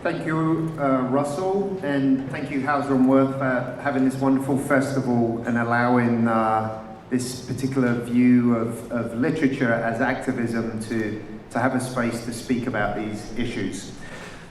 Thank you, Russell, and thank you, Hauser and Wirth, for having this wonderful festival and allowing this particular view of literature as activism to have a space to speak about these issues.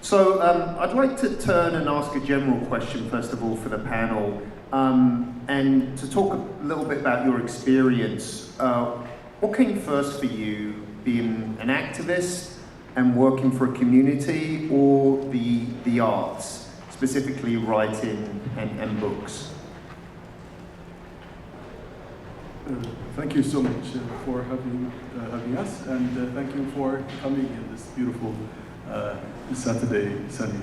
So I'd like to turn and ask a general question, first of all, for the panel, and to talk a little bit about your experience. What came first for you, being an activist and working for a community, or the arts, specifically writing and books? Thank you so much for having us, and thank you for coming in this beautiful Saturday, sunny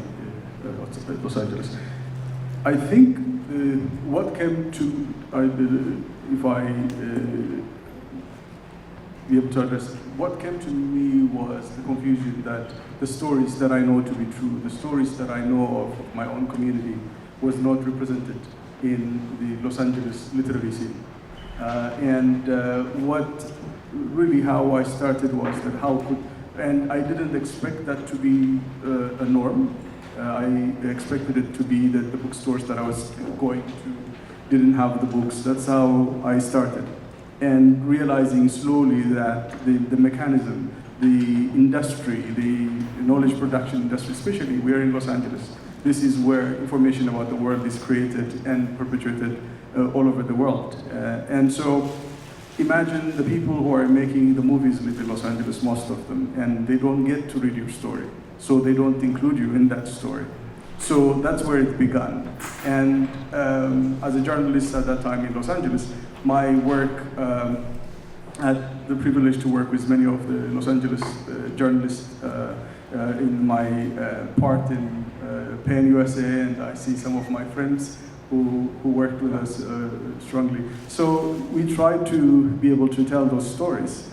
Los Angeles. I think what came to, if I be able to address it, what came to me was the confusion that the stories that I know to be true, the stories that I know of my own community, was not represented in the Los Angeles literary scene. How I started was that and I didn't expect that to be a norm. I expected it to be that the bookstores that I was going to didn't have the books. That's how I started. And realizing slowly that the mechanism, the industry, the knowledge production industry, especially we are in Los Angeles, this is where information about the world is created and perpetuated all over the world. And so imagine the people who are making the movies live in Los Angeles, most of them, and they don't get to read your story. So they don't include you in that story. So that's where it began. And as a journalist at that time in Los Angeles, my work, had the privilege to work with many of the Los Angeles journalists in my part in PEN USA, and I see some of my friends who worked with us strongly. So we try to be able to tell those stories.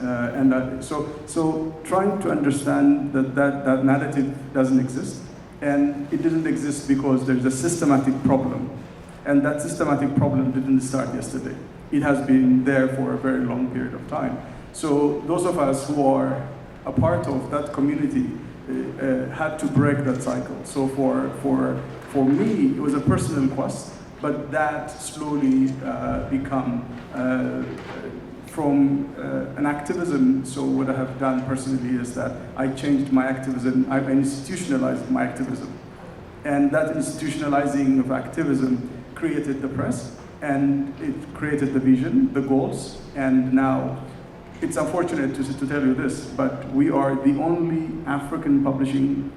So trying to understand that narrative doesn't exist. And it didn't exist because there's a systematic problem. And that systematic problem didn't start yesterday. It has been there for a very long period of time. So those of us who are a part of that community had to break that cycle. So for me, it was a personal quest, but that slowly become from an activism. So what I have done personally is that I changed my activism, I institutionalized my activism. And that institutionalizing of activism created the press, and it created the vision, the goals, and now it's unfortunate to tell you this, but we are the only African publishing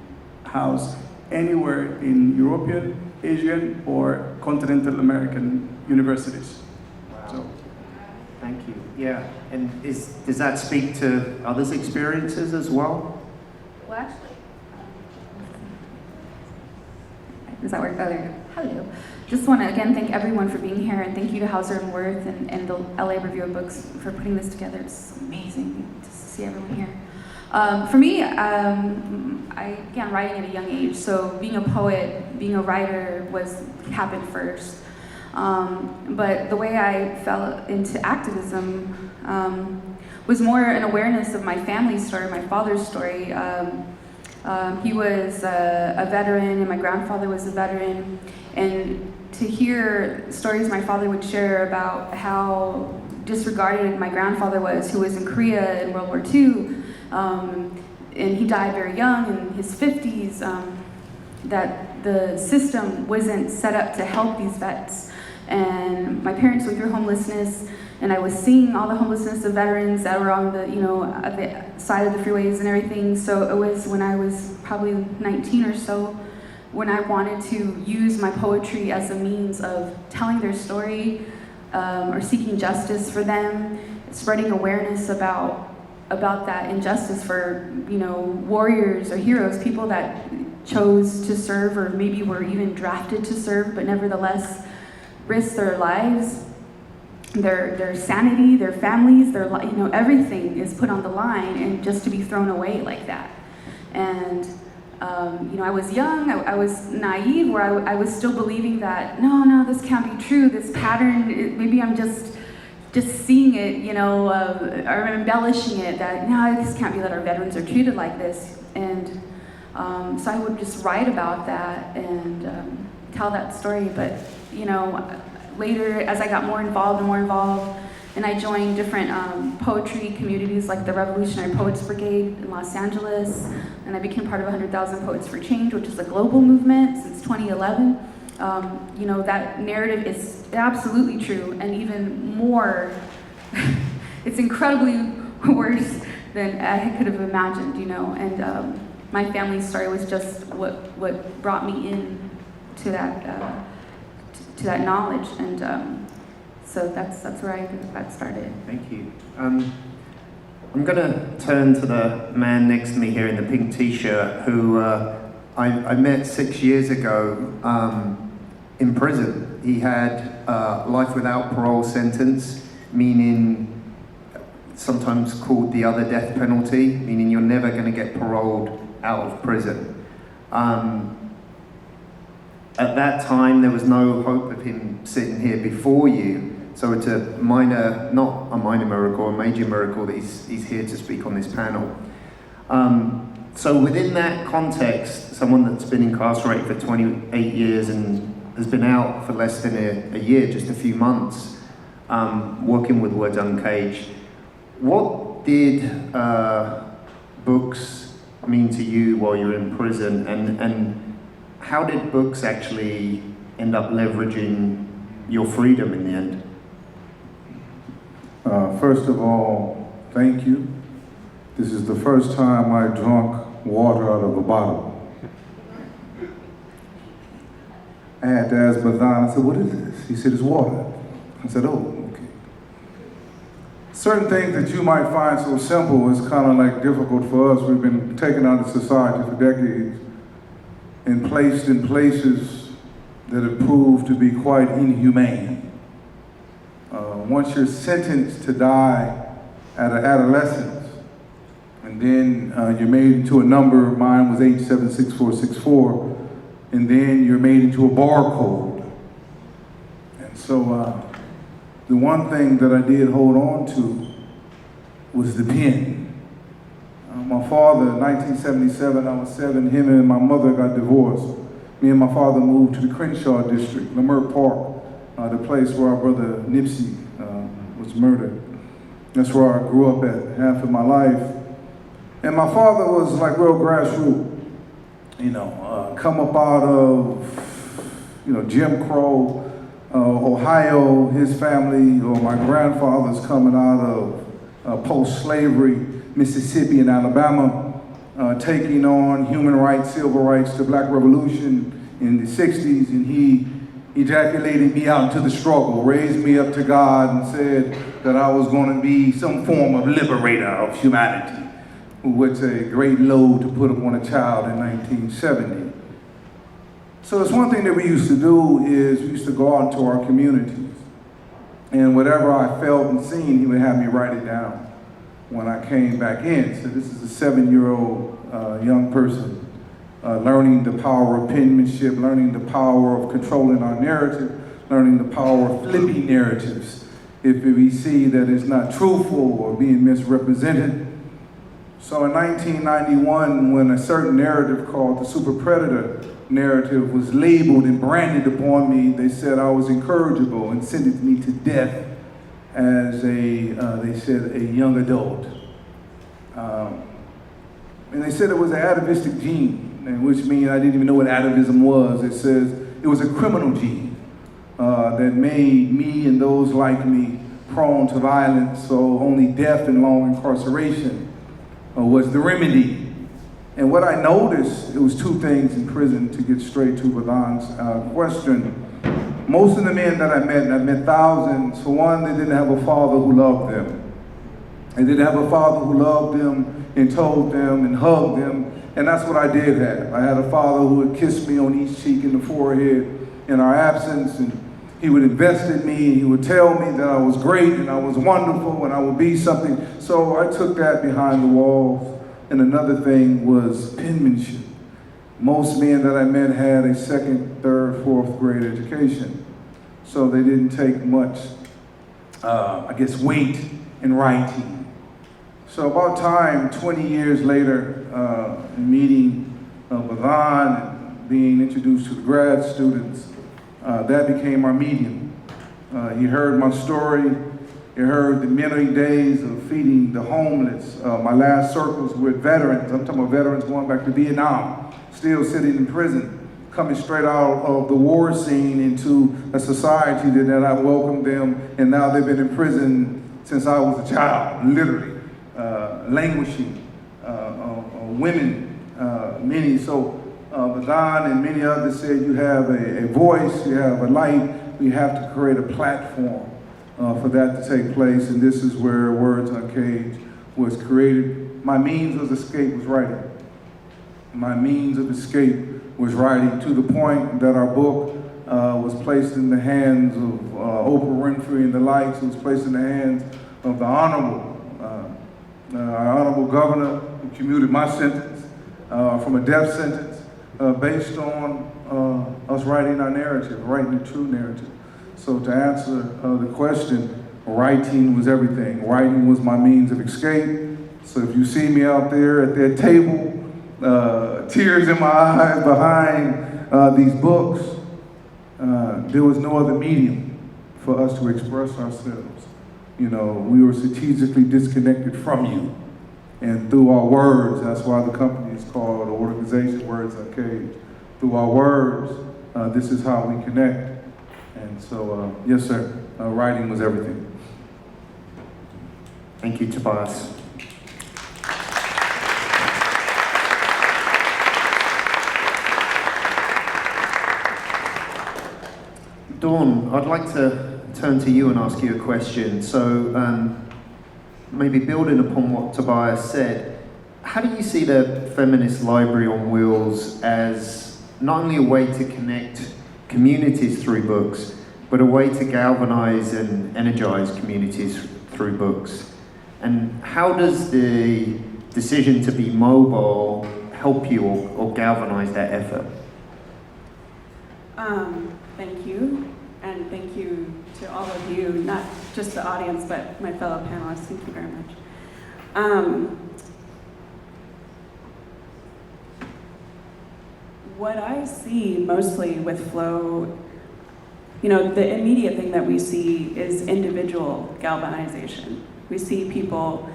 house anywhere in European, Asian, or continental American universities. Wow. So. Thank you. Yeah, and does that speak to others' experiences as well? Well, actually, does that work? Oh, there you go. Hello. Just want to again thank everyone for being here, and thank you to Hauser and Wirth and the LA Review of Books for putting this together. It's amazing to see everyone here. For me, I began writing at a young age, so being a poet, being a writer happened first. But the way I fell into activism was more an awareness of my family's story, my father's story. He was a veteran, and my grandfather was a veteran, and to hear stories my father would share about how disregarded my grandfather was, who was in Korea in World War II, and he died very young, in his 50s, that the system wasn't set up to help these vets. And my parents went through homelessness, and I was seeing all the homelessness of veterans that were on the, at the side of the freeways and everything. So it was when I was probably 19 or so, when I wanted to use my poetry as a means of telling their story, or seeking justice for them, spreading awareness about that injustice for, warriors or heroes, people that chose to serve or maybe were even drafted to serve, but nevertheless risked their lives, their sanity, their families, their everything is put on the line, and just to be thrown away like that. And I was young, I was naive, where I was still believing that, no, this can't be true, this pattern, maybe I'm just seeing it, or embellishing it, that, no, this can't be that our veterans are treated like this. And So I would just write about that and tell that story. But, you know, later, as I got more involved, and I joined different poetry communities like the Revolutionary Poets Brigade in Los Angeles, and I became part of 100,000 Poets for Change, which is a global movement since 2011. You know, that narrative is absolutely true, and even more, it's incredibly worse than I could have imagined, you know, and my family's story was just what brought me in to that knowledge, and so that's where I got started. Thank you. I'm going to turn to the man next to me here in the pink t-shirt who I met 6 years ago in prison. He had life without parole sentence, meaning sometimes called the other death penalty, meaning you're never going to get paroled out of prison. At that time, there was no hope of him sitting here before you. So it's not a minor miracle, a major miracle that he's here to speak on this panel. So within that context, someone that's been incarcerated for 28 years and has been out for less than a year, just a few months, working with Words Uncaged, what did books mean to you while you were in prison, and how did books actually end up leveraging your freedom in the end? First of all, thank you. This is the first time I drunk water out of a bottle. I had to ask Badhan, I said, what is this? He said, it's water. I said, oh, okay. Certain things that you might find so simple is kind of like difficult for us. We've been taken out of society for decades and placed in places that have proved to be quite inhumane. Once you're sentenced to die at an adolescence, and then you're made into a number, mine was H76464, and then you're made into a barcode. And so the one thing that I did hold on to was the pen. My father, in 1977, I was 7, him and my mother got divorced. Me and my father moved to the Crenshaw district, Leimert Park, the place where our brother Nipsey was murdered. That's where I grew up at half of my life. And my father was like real grassroots, you know, come up out of, you know, Jim Crow, Ohio, his family, or my grandfather's coming out of post-slavery Mississippi and Alabama, taking on human rights, civil rights, the Black Revolution in the 60s, and he ejaculated me out into the struggle, raised me up to God, and said that I was going to be some form of liberator of humanity, which is a great load to put upon a child in 1970. So it's one thing that we used to do is we used to go out into our communities, and whatever I felt and seen, he would have me write it down when I came back in. So this is a 7-year-old young person learning the power of penmanship, learning the power of controlling our narrative, learning the power of flipping narratives if we see that it's not truthful or being misrepresented. So in 1991, when a certain narrative called the super predator narrative was labeled and branded upon me, they said I was incorrigible and sentenced me to death as they said, a young adult. And they said it was an atavistic gene, which means I didn't even know what atavism was. It says it was a criminal gene that made me and those like me prone to violence, so only death and long incarceration was the remedy. And what I noticed, it was two things in prison, to get straight to Badhan's question. Most of the men that I met, and I've met thousands, for one, they didn't have a father who loved them. They didn't have a father who loved them and told them and hugged them, and that's what I did have. I had a father who would kiss me on each cheek and the forehead in our absence, and he would invest in me, and he would tell me that I was great and I was wonderful and I would be something. So I took that behind the walls. And another thing was penmanship. Most men that I met had a 2nd, 3rd, 4th grade education. So they didn't take much, weight in writing. So about time, 20 years later, meeting Bavan and being introduced to the grad students, that became our medium. He heard my story. He heard the many days of feeding the homeless. My last circles with veterans. I'm talking about veterans going back to Vietnam, still sitting in prison, coming straight out of the war scene into a society that I welcomed them, and now they've been in prison since I was a child, literally, languishing, women, many. So Don and many others said, you have a voice, you have a light, we have to create a platform for that to take place, and this is where Words Uncaged was created. My means of escape was writing. My means of escape was writing, to the point that our book was placed in the hands of Oprah Winfrey and the likes. It was placed in the hands of the our honorable governor, who commuted my sentence from a death sentence based on us writing our narrative, writing the true narrative. So to answer the question, writing was everything. Writing was my means of escape. So if you see me out there at that table, tears in my eyes behind these books, there was no other medium for us to express ourselves. You know, we were strategically disconnected from you. And through our words, that's why the company is called, the organization, Words Uncaged. Through our words, this is how we connect. And so, yes, sir, writing was everything. Thank you, Tobias. Dawn, I'd like to turn to you and ask you a question. So maybe building upon what Tobias said, how do you see the Feminist Library on Wheels as not only a way to connect communities through books, but a way to galvanize and energize communities through books? And how does the decision to be mobile help you or galvanize that effort? Thank you, and thank you to all of you, not just the audience, but my fellow panelists. Thank you very much. What I see mostly with Flow, you know, the immediate thing that we see is individual galvanization. We see people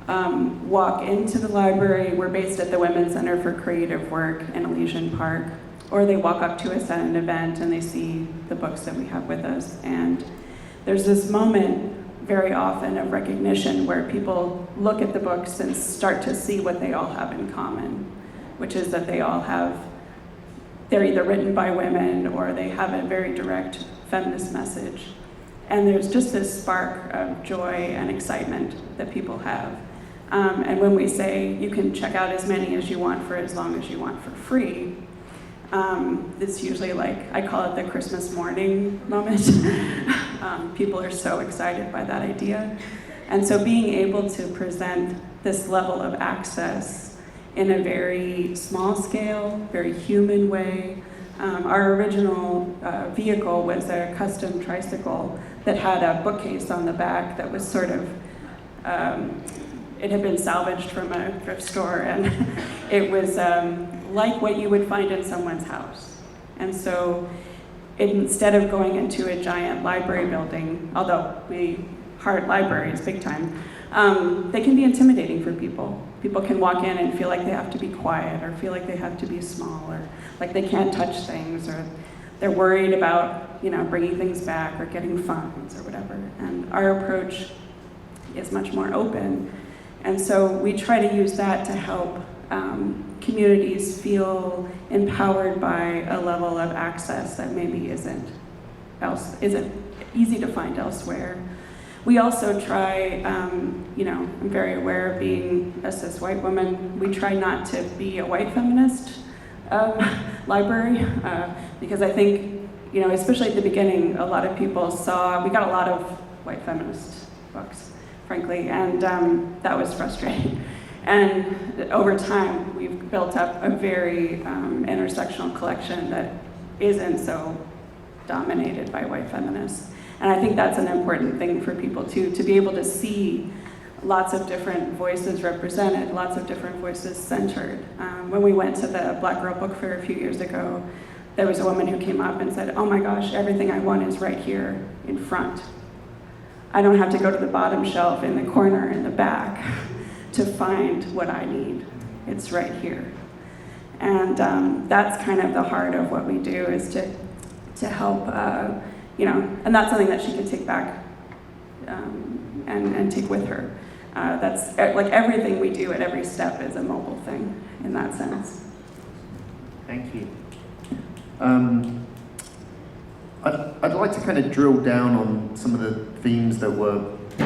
walk into the library. We're based at the Women's Center for Creative Work in Elysian Park. Or they walk up to us at an event and they see the books that we have with us. And there's this moment very often of recognition where people look at the books and start to see what they all have in common, which is that they're either written by women or they have a very direct feminist message. And there's just this spark of joy and excitement that people have. And when we say you can check out as many as you want for as long as you want for free, it's usually like, I call it the Christmas morning moment. People are so excited by that idea. And so being able to present this level of access in a very small scale, very human way. Our original vehicle was a custom tricycle that had a bookcase on the back that was sort of, it had been salvaged from a thrift store, and it was like what you would find in someone's house. And so instead of going into a giant library building, although we heart libraries big time, they can be intimidating for people. People can walk in and feel like they have to be quiet, or feel like they have to be small, or like they can't touch things, or they're worried about, you know, bringing things back or getting fines or whatever. And our approach is much more open. And so we try to use that to help communities feel empowered by a level of access that maybe isn't easy to find elsewhere. We also try, you know, I'm very aware of being a cis white woman. We try not to be a white feminist library, because I think, you know, especially at the beginning, a lot of people we got a lot of white feminist books, frankly, and that was frustrating. And over time, we've built up a very intersectional collection that isn't so dominated by white feminists. And I think that's an important thing for people too, to be able to see lots of different voices represented, lots of different voices centered. When we went to the Black Girl Book Fair a few years ago, there was a woman who came up and said, "Oh my gosh, everything I want is right here in front. I don't have to go to the bottom shelf in the corner in the back to find what I need. It's right here." And that's kind of the heart of what we do, is to help, and that's something that she could take back and take with her. That's like everything we do at every step is a mobile thing in that sense. Thank you. I'd like to kind of drill down on some of the themes that were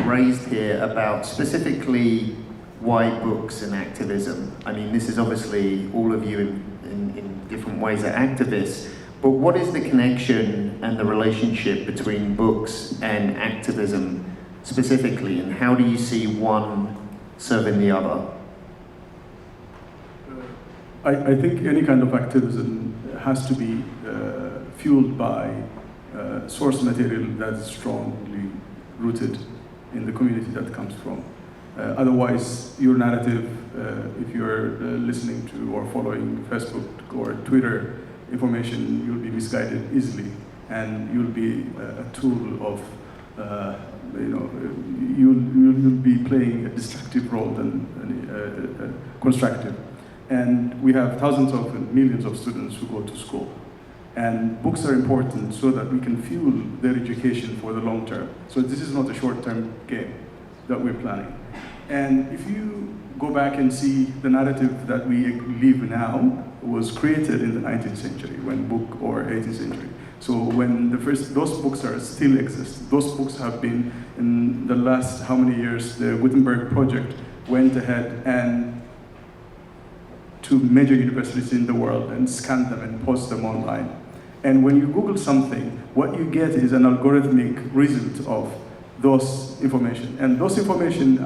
raised here about specifically why books and activism. I mean, this is obviously all of you in different ways are activists, but what is the connection and the relationship between books and activism specifically, and how do you see one serving the other? I think any kind of activism has to be fueled by source material that is strongly rooted in the community that comes from. Otherwise, your narrative, if you're listening to or following Facebook or Twitter information, you'll be misguided easily, and you'll be a tool of, you'll be playing a destructive role than constructive. And we have thousands of and millions of students who go to school. And books are important so that we can fuel their education for the long term. So this is not a short-term game that we're planning. And if you go back and see the narrative that we live now was created in the 19th century, or 18th century. So when those books still exist. Those books have been, in the last how many years, the Gutenberg project went ahead and to major universities in the world and scan them and post them online. And when you Google something, what you get is an algorithmic result of those information. And those information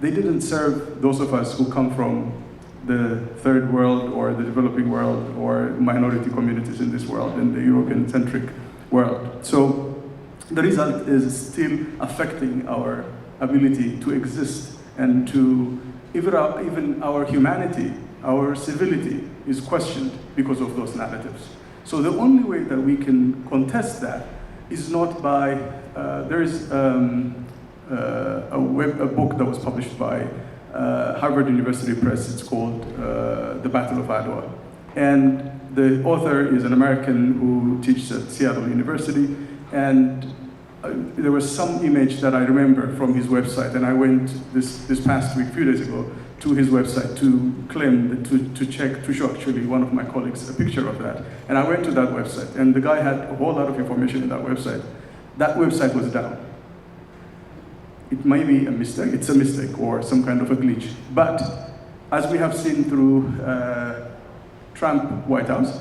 they didn't serve those of us who come from the third world or the developing world or minority communities in this world, in the European-centric world. So the result is still affecting our ability to exist and to even our humanity, our civility is questioned because of those narratives. So the only way that we can contest that is not by, there is a book that was published by Harvard University Press. It's called The Battle of Adwa. And the author is an American who teaches at Seattle University. And there was some image that I remember from his website, and I went this past week, a few days ago, to his website to claim, to show actually one of my colleagues a picture of that. And I went to that website, and the guy had a whole lot of information in that website. That website was down. It may be a mistake, it's a mistake, or some kind of a glitch. But as we have seen through Trump White House,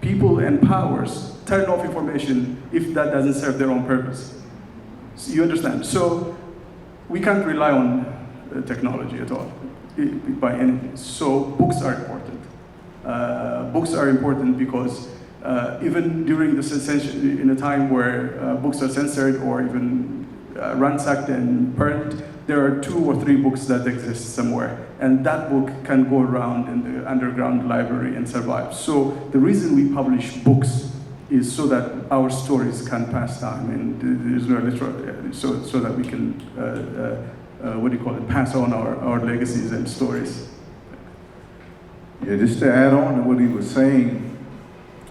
people and powers turn off information if that doesn't serve their own purpose. So you understand? So we can't rely on technology at all, by any means. So books are important. Books are important because even during the censorship, in a time where books are censored or even ransacked and burned, there are 2 or 3 books that exist somewhere. And that book can go around in the underground library and survive. So the reason we publish books is so that our stories can pass time, and there's no literary, so that we can, pass on our legacies and stories. Yeah, just to add on to what he was saying,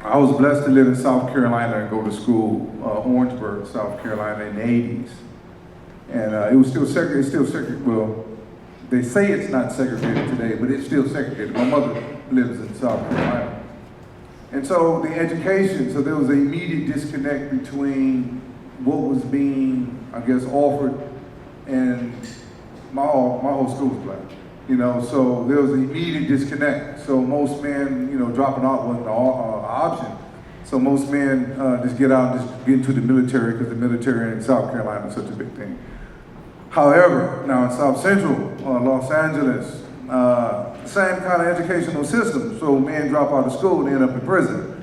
I was blessed to live in South Carolina and go to school, Orangeburg, South Carolina, in the 80s. And it was still segregated, well, they say it's not segregated today, but it's still segregated. My mother lives in South Carolina. And so the education, so there was an immediate disconnect between what was being, I guess, offered, and my whole school was black. So there was an immediate disconnect. So most men, dropping out wasn't an option. So most men just get out and just get into the military because the military in South Carolina is such a big thing. However, now in South Central, Los Angeles, same kind of educational system. So men drop out of school and end up in prison.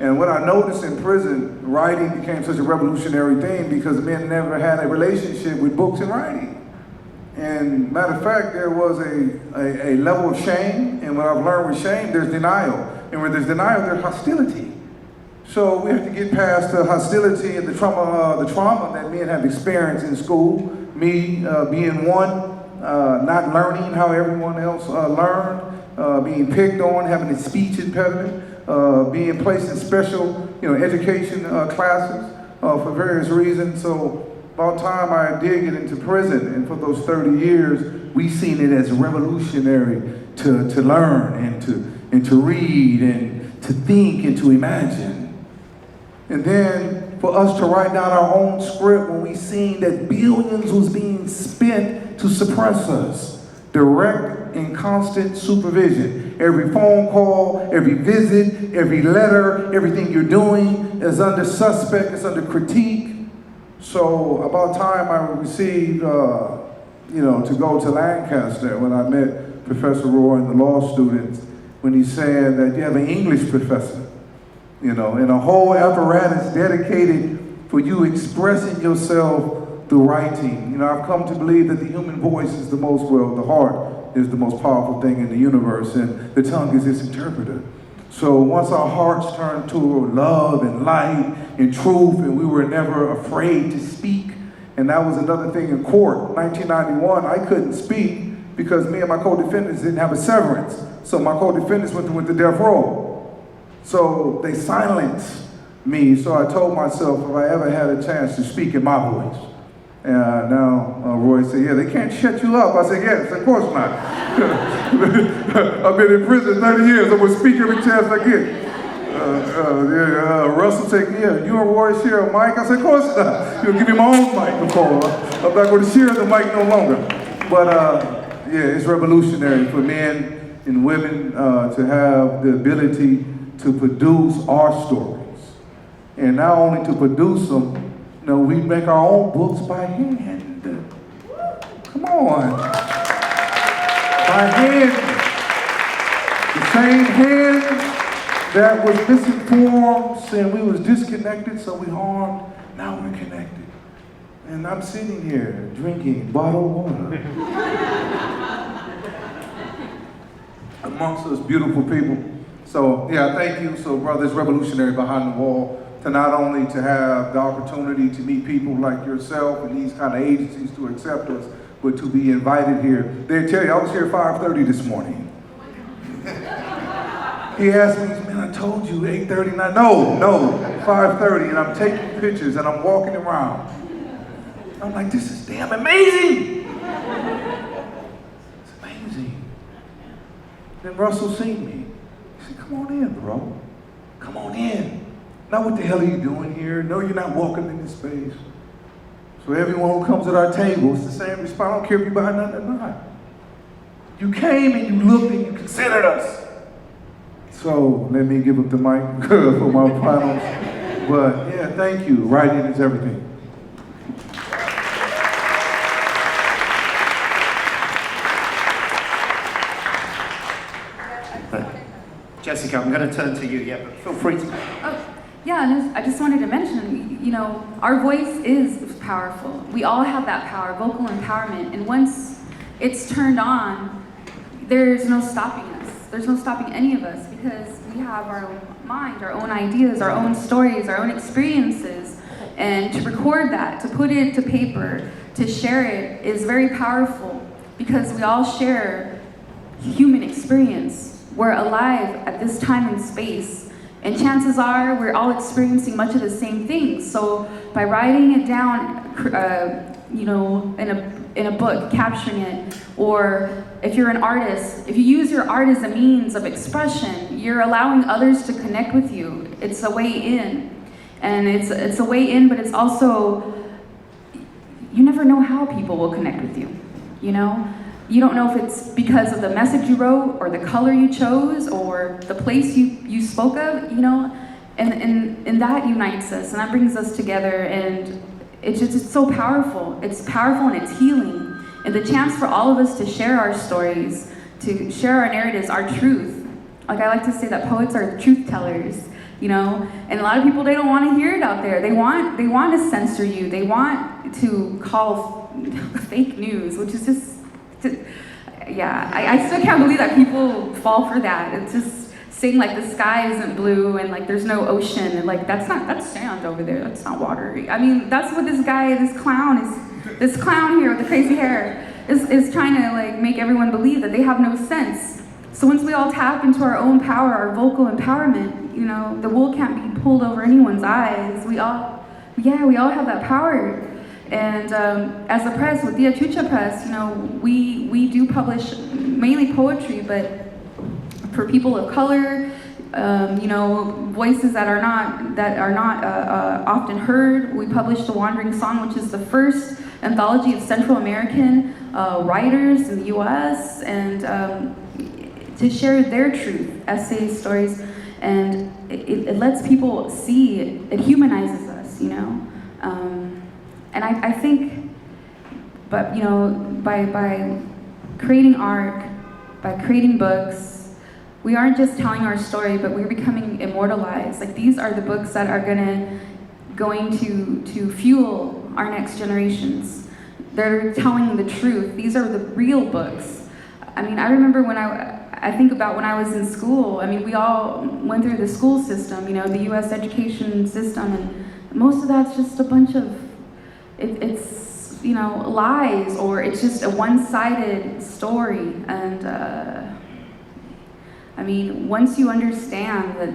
And what I noticed in prison, writing became such a revolutionary thing because men never had a relationship with books and writing. And matter of fact, there was a level of shame, and what I've learned with shame, there's denial. And where there's denial, there's hostility. So we have to get past the hostility and the trauma that men have experienced in school. Me being one, not learning how everyone else learned, being picked on, having a speech impediment, being placed in special, education classes for various reasons. So about time I did get into prison, and for those 30 years, we've seen it as revolutionary to learn and to read and to think and to imagine. And then for us to write down our own script when we seen that billions was being spent to suppress us. Direct and constant supervision. Every phone call, every visit, every letter, everything you're doing is under suspect, it's under critique. So about time I received, to go to Lancaster when I met Professor Roy and the law students, when he said that you have an English professor, and a whole apparatus dedicated for you expressing yourself through writing. I've come to believe that the human voice is the heart is the most powerful thing in the universe, and the tongue is its interpreter. So once our hearts turned to love and light and truth, and we were never afraid to speak, and that was another thing in court. 1991, I couldn't speak because me and my co-defendants didn't have a severance. So my co-defendants went to death row. So they silenced me. So I told myself if I ever had a chance to speak in my voice. And now Roy said, yeah, they can't shut you up. I said, yes, of course not. I've been in prison 30 years. I'm going to speak every chance I get. Russell said, yeah, you and Roy share a mic? I said, of course not. Give me my own microphone. I'm not going to share the mic no longer. But it's revolutionary for men and women to have the ability to produce our stories. And not only to produce them, we make our own books by hand. Come on. By hand. The same hand that was misinformed, saying we was disconnected, so we harmed, now we're connected. And I'm sitting here drinking bottled water. Amongst those beautiful people. So, thank you. So, brother, it's revolutionary behind the wall to not only to have the opportunity to meet people like yourself and these kind of agencies to accept us, but to be invited here. They tell you, I was here at 5:30 this morning. He asked me, man, I told you 8:39. No, 5:30, and I'm taking pictures and I'm walking around. I'm like, this is damn amazing. It's amazing. Then Russell seen me. He said, come on in, bro. Come on in. Now what the hell are you doing here? No, you're not welcome in this space. So everyone who comes at our table, it's the same response. I don't care if you buy nothing or not. You came and you looked and you considered us. So let me give up the mic for my finals. But thank you. Writing is everything. Jessica, I'm going to turn to you, but feel free to. I just wanted to mention, our voice is powerful. We all have that power, vocal empowerment, and once it's turned on, there's no stopping us. There's no stopping any of us because we have our own mind, our own ideas, our own stories, our own experiences, and to record that, to put it to paper, to share it is very powerful because we all share human experience. We're alive at this time and space, and chances are we're all experiencing much of the same things. So by writing it down, in a book, capturing it, or if you're an artist, if you use your art as a means of expression, you're allowing others to connect with you. It's a way in, and it's a way in, but it's also, you never know how people will connect with you, You don't know if it's because of the message you wrote, or the color you chose, or the place you spoke of, and that unites us, and that brings us together, and it's so powerful. It's powerful and it's healing. And the chance for all of us to share our stories, to share our narratives, our truth. Like I like to say that poets are truth tellers. you know? And a lot of people, they don't want to hear it out there. They want to censor you. They want to call fake news, which is just yeah, I still can't believe that people fall for that. It's just saying like the sky isn't blue and like there's no ocean and like that's sand over there. That's not water. I mean, that's what this clown here with the crazy hair is trying to like make everyone believe that they have no sense. So once we all tap into our own power, our vocal empowerment, you know, the wool can't be pulled over anyone's eyes. We all have that power. And as a press, with the Achucha Press, you know, we do publish mainly poetry, but for people of color, you know, voices that are not often heard. We published The Wandering Song, which is the first anthology of Central American writers in the U.S. and to share their truth, essays, stories, and it lets people see. It humanizes us, you know. And I think, but you know, by creating art, by creating books, we aren't just telling our story, but we're becoming immortalized. Like these are the books that are going to fuel our next generations. They're telling the truth. These are the real books. I mean, I remember when I think about when I was in school. I mean, we all went through the school system, you know, the U.S. education system, and most of that's just a bunch of it's you know, lies, or it's just a one-sided story. And I mean, once you understand that,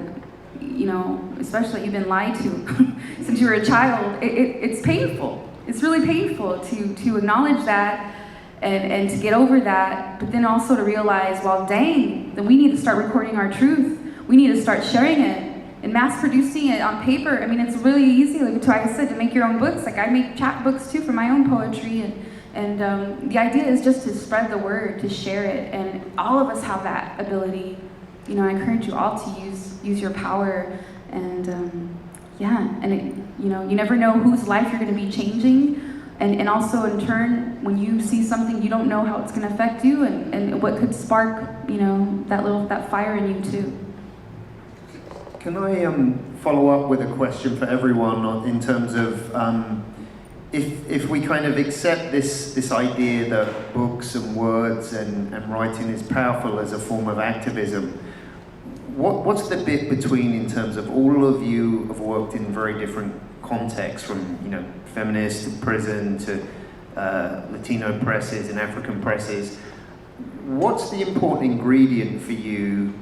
you know, especially you've been lied to since you were a child, it's painful. It's really painful to acknowledge that and to get over that, but then also to realize, well, dang, then we need to start recording our truth. We need to start sharing it and mass producing it on paper. I mean, it's really easy, like I said, to make your own books. Like I make chapbooks too for my own poetry, and the idea is just to spread the word, to share it, and all of us have that ability. You know, I encourage you all to use your power, and yeah, and it, you know, you never know whose life you're going to be changing, and also in turn, when you see something, you don't know how it's going to affect you, and what could spark, you know, that fire in you too. Can I follow up with a question for everyone in terms of if we kind of accept this idea that books and words and writing is powerful as a form of activism, what's the bit between, in terms of all of you have worked in very different contexts, from, you know, feminist to prison to Latino presses and African presses, what's the important ingredient for you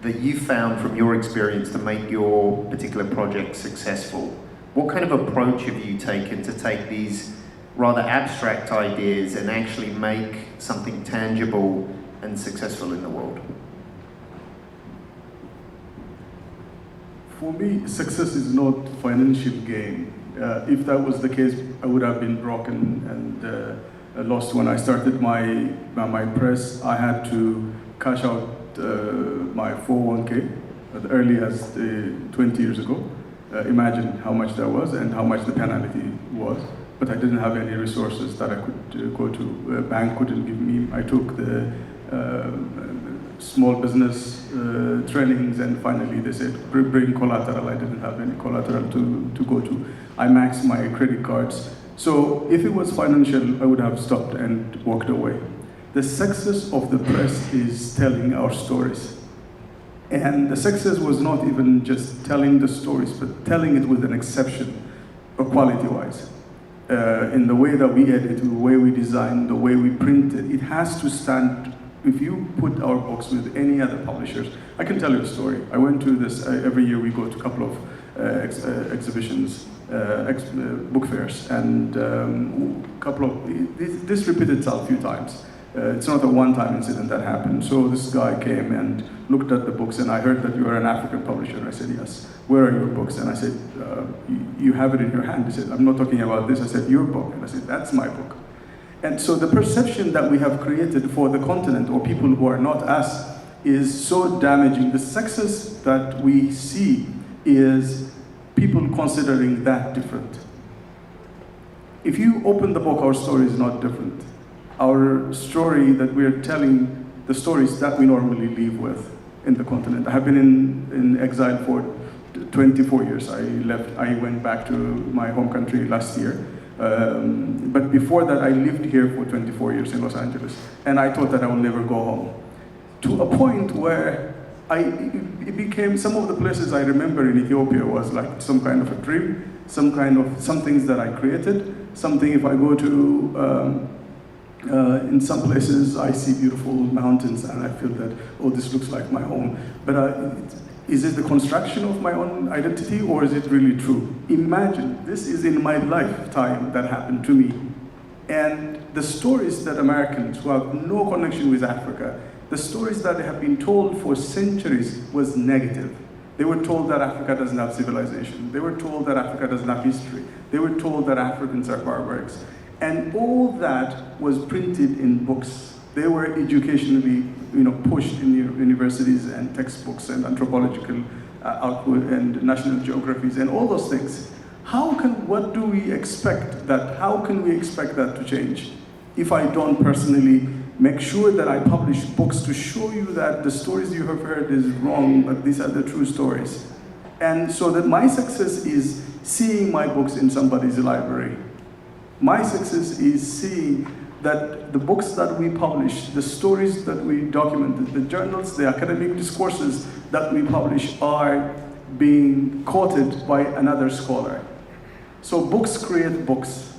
that you found from your experience to make your particular project successful? What kind of approach have you taken to take these rather abstract ideas and actually make something tangible and successful in the world? For me, success is not financial gain. If that was the case, I would have been broken and lost. When I started my press, I had to cash out my 401k as early as 20 years ago. Imagine how much that was and how much the penalty was. But I didn't have any resources that I could go to. A bank couldn't give me. I took the small business trainings, and finally they said, bring collateral. I didn't have any collateral to go to. I maxed my credit cards. So if it was financial, I would have stopped and walked away. The success of the press is telling our stories. And the success was not even just telling the stories, but telling it with an exception, quality-wise. In the way that we edit, the way we design, the way we print it, it has to stand. If you put our books with any other publishers, I can tell you a story. I went to this, every year we go to a couple of exhibitions, book fairs, and this repeated itself a few times. It's not a one-time incident that happened. So this guy came and looked at the books, and I heard that you are an African publisher. And I said, yes. Where are your books? And I said, you have it in your hand. He said, I'm not talking about this. I said, your book. And I said, that's my book. And so the perception that we have created for the continent, or people who are not us, is so damaging. The success that we see is people considering that different. If you open the book, our story is not different. Our story that we're telling, the stories that we normally live with in the continent. I have been in exile for 24 years. I went back to my home country last year. But before that, I lived here for 24 years in Los Angeles. And I thought that I would never go home. To a point where it became, some of the places I remember in Ethiopia was like some kind of a dream, some things that I created, something if I go to, in some places I see beautiful mountains and I feel that, oh, this looks like my home. But is it the construction of my own identity or is it really true? Imagine, this is in my lifetime that happened to me. And the stories that Americans who have no connection with Africa, the stories that have been told for centuries was negative. They were told that Africa doesn't have civilization. They were told that Africa doesn't have history. They were told that Africans are barbarics. And all that was printed in books. They were educationally, pushed in universities and textbooks and anthropological output and national geographies and all those things. How can we expect that to change if I don't personally make sure that I publish books to show you that the stories you have heard is wrong, but these are the true stories. And so that my success is seeing my books in somebody's library. My success is seeing that the books that we publish, the stories that we document, the journals, the academic discourses that we publish are being quoted by another scholar. So books create books.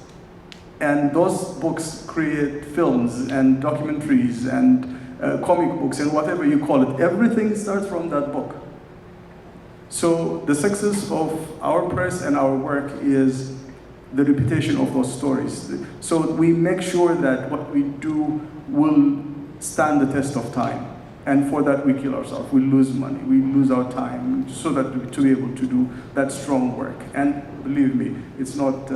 And those books create films and documentaries and comic books and whatever you call it. Everything starts from that book. So the success of our press and our work is the reputation of those stories. So we make sure that what we do will stand the test of time. And for that we kill ourselves, we lose money, we lose our time, so that to be able to do that strong work. And believe me, it's not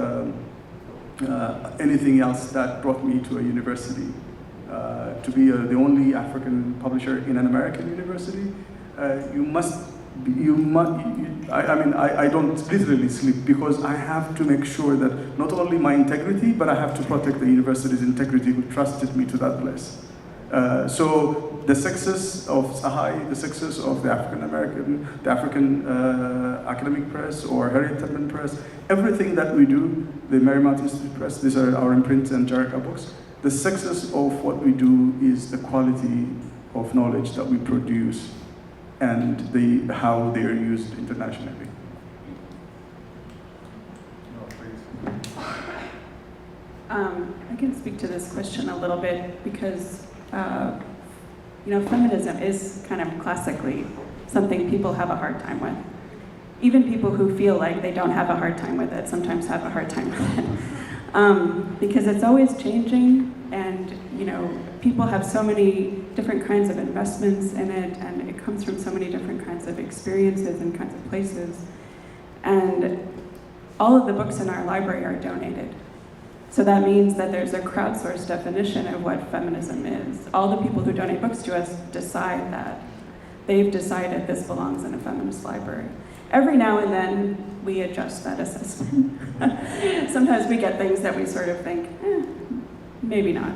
anything else that brought me to a university. To be the only African publisher in an American university, I don't literally sleep because I have to make sure that not only my integrity, but I have to protect the university's integrity who trusted me to that place. So the success of TSEHAI, the success of the African Academic Press or Harriet Tubman Press, everything that we do, the Marymount Institute Press, these are our imprints and Jaraka books. The success of what we do is the quality of knowledge that we produce and how they are used internationally. I can speak to this question a little bit because feminism is kind of classically something people have a hard time with. Even people who feel like they don't have a hard time with it sometimes have a hard time with it. Because it's always changing and, people have so many different kinds of investments in it and it comes from so many different kinds of experiences and kinds of places. And all of the books in our library are donated. So that means that there's a crowdsourced definition of what feminism is. All the people who donate books to us decide that. They've decided this belongs in a feminist library. Every now and then, we adjust that assessment. Sometimes we get things that we sort of think, maybe not.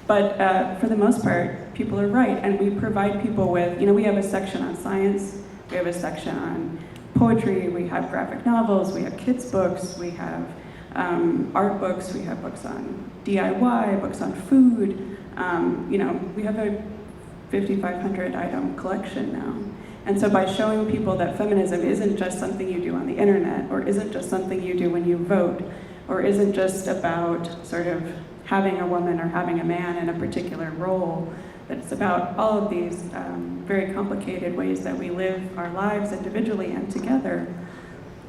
But for the most part, people are right. And we provide people with, we have a section on science, we have a section on poetry, we have graphic novels, we have kids' books, we have art books, we have books on DIY, books on food. We have a 5,500 item collection now. And so by showing people that feminism isn't just something you do on the internet, or isn't just something you do when you vote, or isn't just about sort of having a woman or having a man in a particular role, that it's about all of these very complicated ways that we live our lives individually and together,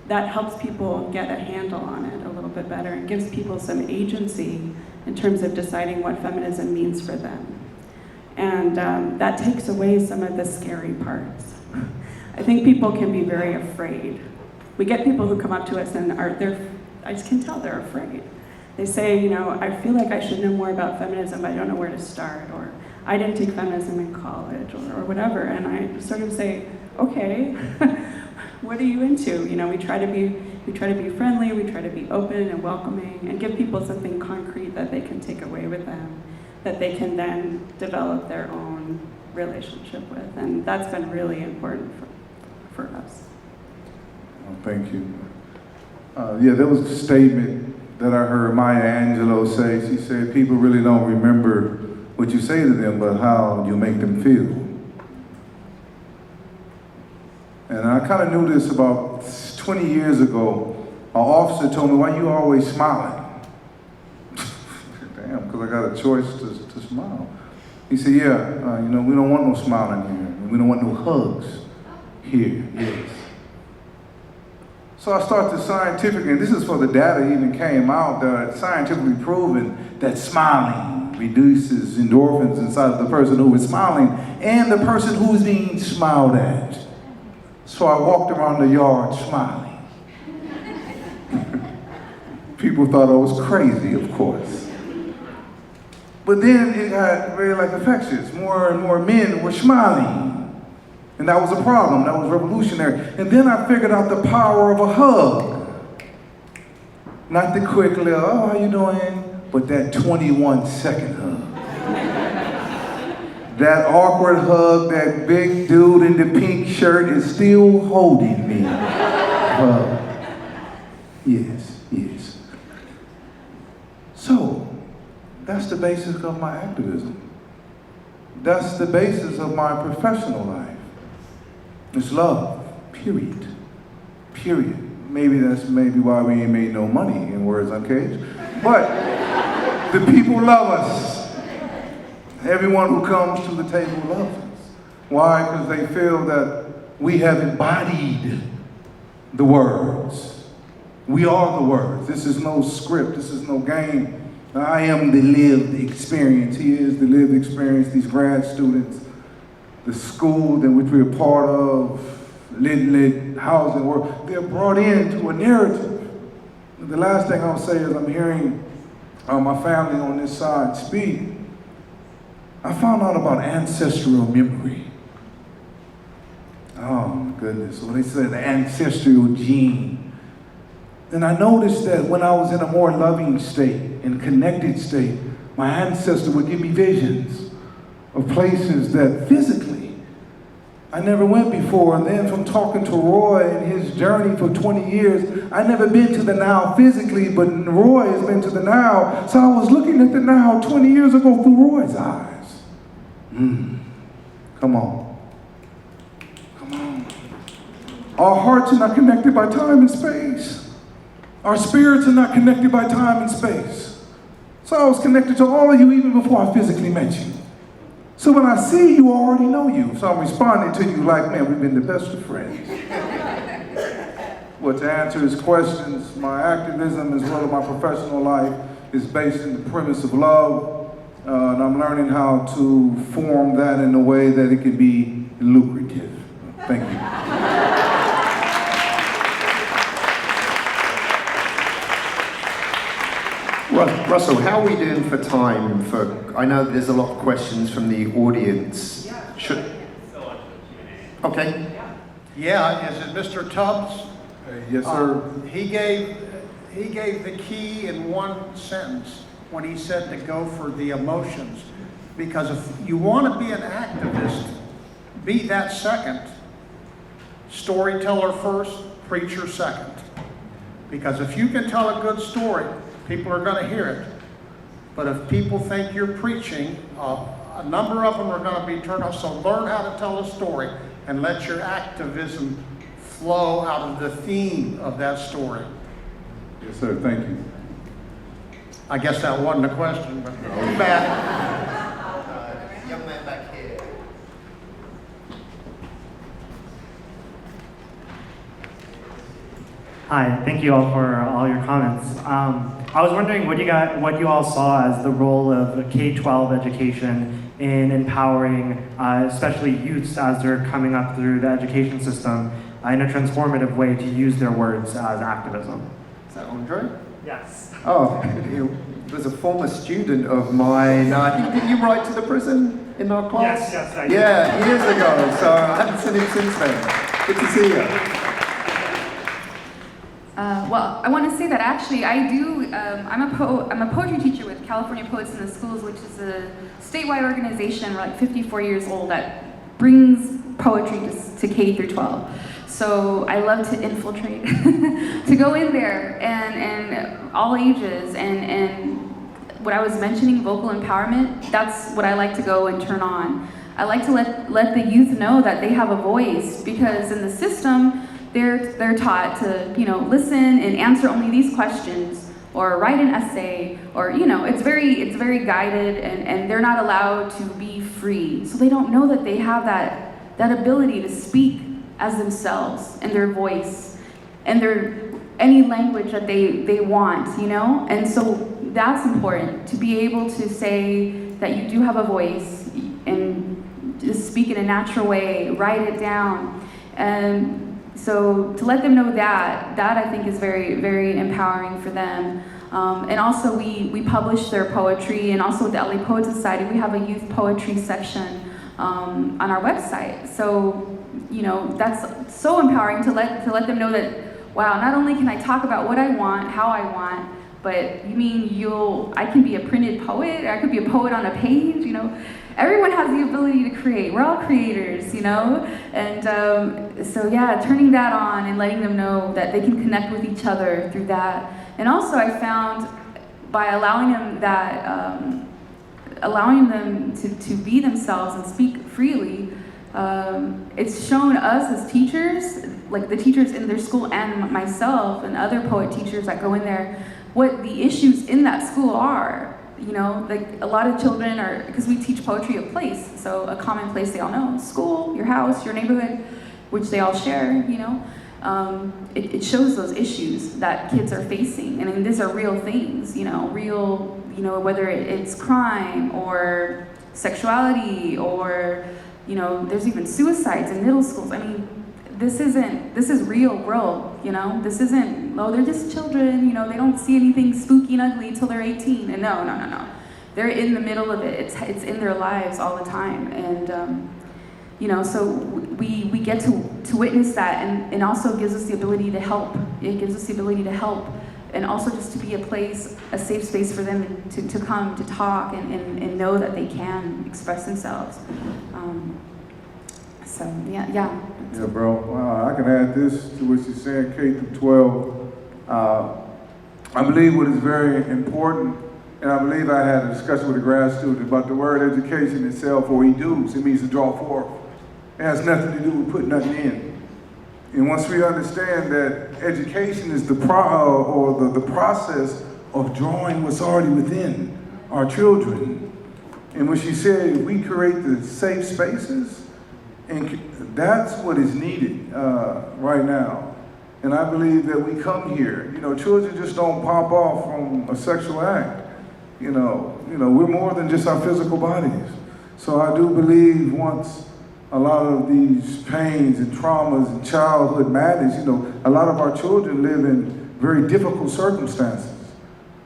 that helps people get a handle on it a little bit better and gives people some agency in terms of deciding what feminism means for them. And that takes away some of the scary parts. I think people can be very afraid. We get people who come up to us and I just can tell they're afraid. They say, I feel like I should know more about feminism, but I don't know where to start, or I didn't take feminism in college, or whatever. And I sort of say, okay, what are you into? We try to be friendly, we try to be open and welcoming, and give people something concrete that they can take away with them, that they can then develop their own relationship with. And that's been really important for us. Oh, thank you. Yeah, there was a statement that I heard Maya Angelou say. She said, people really don't remember what you say to them, but how you make them feel. And I kind of knew this about 20 years ago. An officer told me, why you always smiling? Damn, because I got a choice to smile. He said, yeah, you know, we don't want no smiling here. We don't want no hugs here, yes. So I started scientifically, and this is for the data even came out, that scientifically proven that smiling reduces endorphins inside of the person who is smiling and the person who is being smiled at. So I walked around the yard smiling. People thought I was crazy, of course. But then it got very infectious. More and more men were smiling. And that was a problem, that was revolutionary. And then I figured out the power of a hug. Not the quick little, oh, how you doing? But that 21-second hug. That awkward hug, that big dude in the pink shirt is still holding me. Yes, yes. So, that's the basis of my activism. That's the basis of my professional life. It's love, period. Period. Maybe that's why we ain't made no money, in words Uncaged. But the people love us. Everyone who comes to the table loves us. Why? Because they feel that we have embodied the words. We are the words. This is no script. This is no game. I am the lived experience. He is the lived experience. These grad students, the school that which we're a part of, LitLit, Hauser Wirth, they're brought into a narrative. The last thing I'll say is I'm hearing my family on this side speak. I found out about ancestral memory. Oh my goodness, so they said the ancestral gene. And I noticed that when I was in a more loving state and connected state, my ancestor would give me visions of places that physically I never went before. And then from talking to Roy and his journey for 20 years, I never been to the now physically, but Roy has been to the now. So I was looking at the now 20 years ago through Roy's eyes. Come on. Come on. Our hearts are not connected by time and space. Our spirits are not connected by time and space. So I was connected to all of you even before I physically met you. So when I see you, I already know you. So I'm responding to you like, man, we've been the best of friends. Well, to answer his questions, my activism as well as my professional life is based in the premise of love. And I'm learning how to form that in a way that it can be lucrative. Thank you. Russell, how are we doing for time? I know there's a lot of questions from the audience. Okay. Yeah, is it Mr. Tubbs? Yes, sir. He gave the key in one sentence when he said to go for the emotions. Because if you want to be an activist, be that second. Storyteller first, preacher second. Because if you can tell a good story, people are going to hear it. But if people think you're preaching, a number of them are going to be turned off. So learn how to tell a story and let your activism flow out of the theme of that story. Yes, sir. Thank you. I guess that wasn't a question, but too bad. Young man back here. Hi, thank you all for all your comments. I was wondering what you all saw as the role of K-12 education in empowering, especially youths as they're coming up through the education system in a transformative way to use their words as activism. Is that Andre? Yes. Oh, he was a former student of mine. I think, did you write to the prison in our class? Yes, I did. Yeah, years ago, so I haven't seen him since then. Good to see you. Well, I want to say that actually I do, I'm a poetry teacher with California Poets in the Schools, which is a statewide organization, we're like 54 years old, that brings poetry to K through 12. So I love to infiltrate, to go in there and all ages and what I was mentioning, vocal empowerment, that's what I like to go and turn on. I like to let the youth know that they have a voice, because in the system, they're taught to, listen and answer only these questions, or write an essay, or, it's very guided, and they're not allowed to be free. So they don't know that they have that ability to speak as themselves, and their voice, and any language that they want, And so that's important, to be able to say that you do have a voice, and just speak in a natural way, write it down. And so to let them know that I think is very, very empowering for them. And also we publish their poetry, and also with the LA Poet Society, we have a youth poetry section on our website. So, that's so empowering to let them know that, wow, not only can I talk about what I want, how I want, but you mean I can be a printed poet, or I could be a poet on a page, Everyone has the ability to create. We're all creators, And so yeah, turning that on and letting them know that they can connect with each other through that. And also I found by allowing them to be themselves and speak freely, it's shown us as teachers, like the teachers in their school and myself and other poet teachers that go in there, what the issues in that school are. Like a lot of children because we teach poetry of place, so a common place they all know, school, your house, your neighborhood, which they all share, it shows those issues that kids are facing. And I mean, these are real things, whether it's crime or sexuality or, there's even suicides in middle schools. I mean, this is real world, This isn't, they're just children, they don't see anything spooky and ugly until they're 18. And no. They're in the middle of it. It's in their lives all the time. And, so we get to witness that, and also gives us the ability to help. It gives us the ability to help, and also just to be a safe space for them to come, to talk, and know that they can express themselves. So, yeah. Yeah, bro. I can add this to what you're saying, K through 12. I believe what is very important, and I believe I had a discussion with a grad student about the word education itself, or educe. It means to draw forth. It has nothing to do with putting nothing in. And once we understand that education is the process of drawing what's already within our children, and when she said we create the safe spaces, and that's what is needed right now. And I believe that we come here, children just don't pop off from a sexual act. We're more than just our physical bodies. So I do believe once a lot of these pains and traumas and childhood madness, a lot of our children live in very difficult circumstances.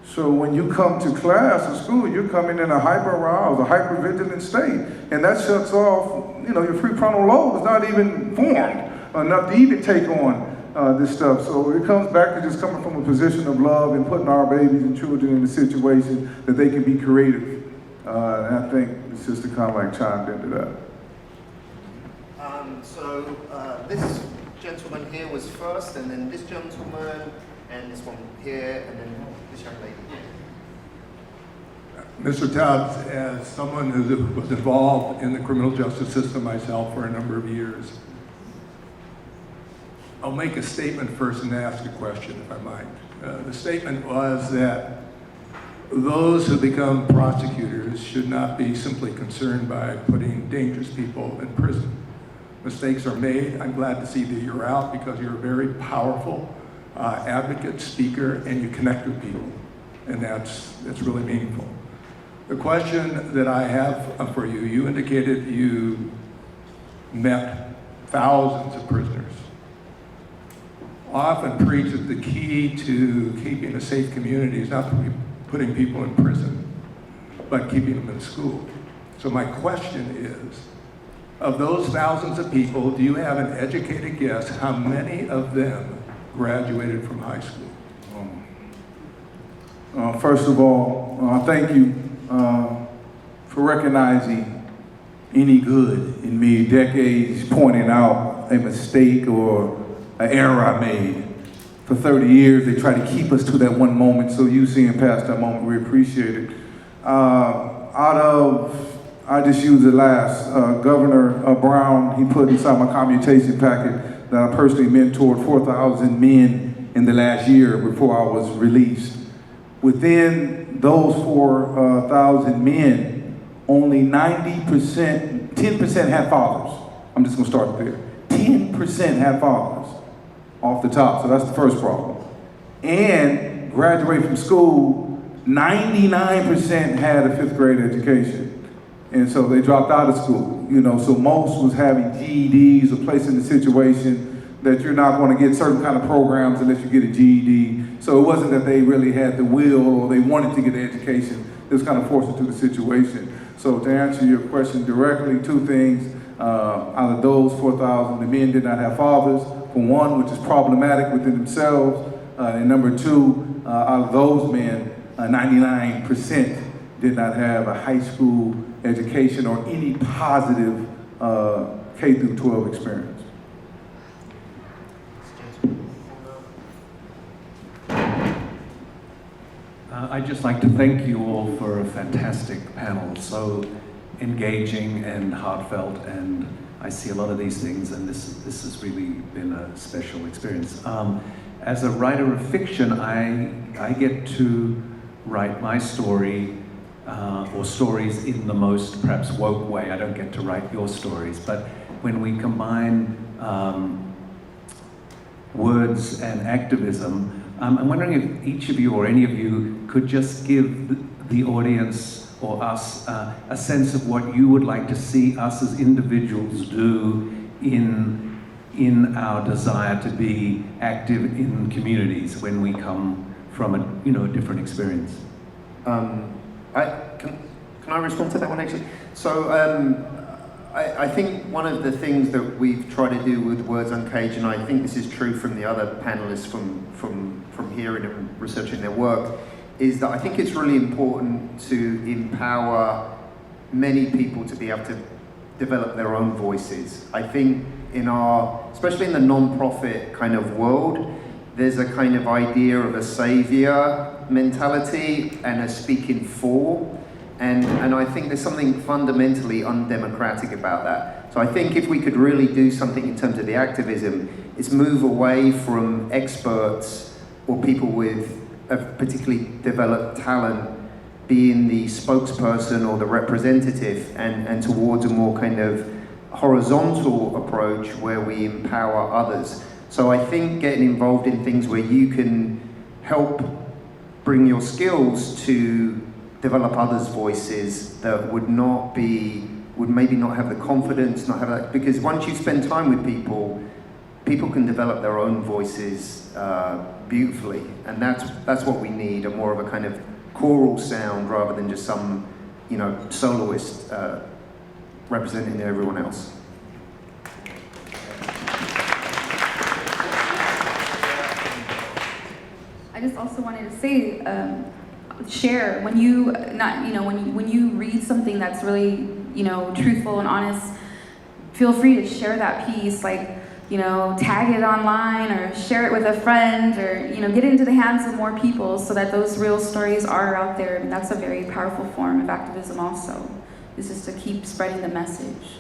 So when you come to class or school, you're coming in a hyper-aroused, a hyper-vigilant state. And that shuts off, your prefrontal lobe is not even formed enough to even take on this stuff. So it comes back to just coming from a position of love and putting our babies and children in a situation that they can be creative. And I think the sister kind of like chimed into that. So this gentleman here was first, and then this gentleman, and this one here, and then this young lady. Mr. Tubbs, as someone who was involved in the criminal justice system myself for a number of years, I'll make a statement first and ask a question, if I might. The statement was that those who become prosecutors should not be simply concerned by putting dangerous people in prison. Mistakes are made. I'm glad to see that you're out, because you're a very powerful advocate, speaker, and you connect with people. And that's really meaningful. The question that I have for you, you indicated you met thousands of prisoners. I often preach that the key to keeping a safe community is not putting people in prison, but keeping them in school. So my question is, of those thousands of people, do you have an educated guess how many of them graduated from high school? First of all, thank you for recognizing any good in me. Decades pointing out a mistake or an error I made. For 30 years, they try to keep us to that one moment, so you seeing past that moment, we appreciate it. I just used it last, Governor Brown, he put inside my commutation packet that I personally mentored 4,000 men in the last year before I was released. Within those 4,000 men, only 90%, 10% had fathers. I'm just gonna start there. 10% had fathers off the top, so that's the first problem. And graduate from school, 99% had a 5th grade education. And so they dropped out of school, you know, so most was having GEDs or placed in the situation that you're not going to get certain kind of programs unless you get a GED. So it wasn't that they really had the will or they wanted to get an education. It was kind of forced into the situation. So to answer your question directly, 2 things. Out of those 4,000, the men did not have fathers, for one, which is problematic within themselves. And number 2, out of those men, 99% did not have a high school education or any positive K through 12 experience. I'd just like to thank you all for a fantastic panel, so engaging and heartfelt, and I see a lot of these things, and this has really been a special experience. As a writer of fiction, I get to write my story or stories in the most perhaps woke way. I don't get to write your stories, but when we combine words and activism, I'm wondering if each of you or any of you could just give the audience or us a sense of what you would like to see us as individuals do in our desire to be active in communities when we come from a different experience. Can I respond to that one actually? So I think one of the things that we've tried to do with Words Uncaged, and I think this is true from the other panelists from hearing and researching their work, is that I think it's really important to empower many people to be able to develop their own voices. I think especially in the non-profit kind of world, there's a kind of idea of a savior mentality and a speaking for, and I think there's something fundamentally undemocratic about that. So I think if we could really do something in terms of the activism, it's move away from experts or people with a particularly developed talent being the spokesperson or the representative, and towards a more kind of horizontal approach where we empower others. So I think getting involved in things where you can help bring your skills to develop others' voices that would maybe not have the confidence, not have that, because once you spend time with people can develop their own voices beautifully, and that's what we need, a more of a kind of choral sound rather than just some, soloist representing everyone else. I just also wanted to say, share when you when you read something that's really truthful and honest. Feel free to share that piece, tag it online or share it with a friend, or get it into the hands of more people so that those real stories are out there. And that's a very powerful form of activism. Also, is just to keep spreading the message.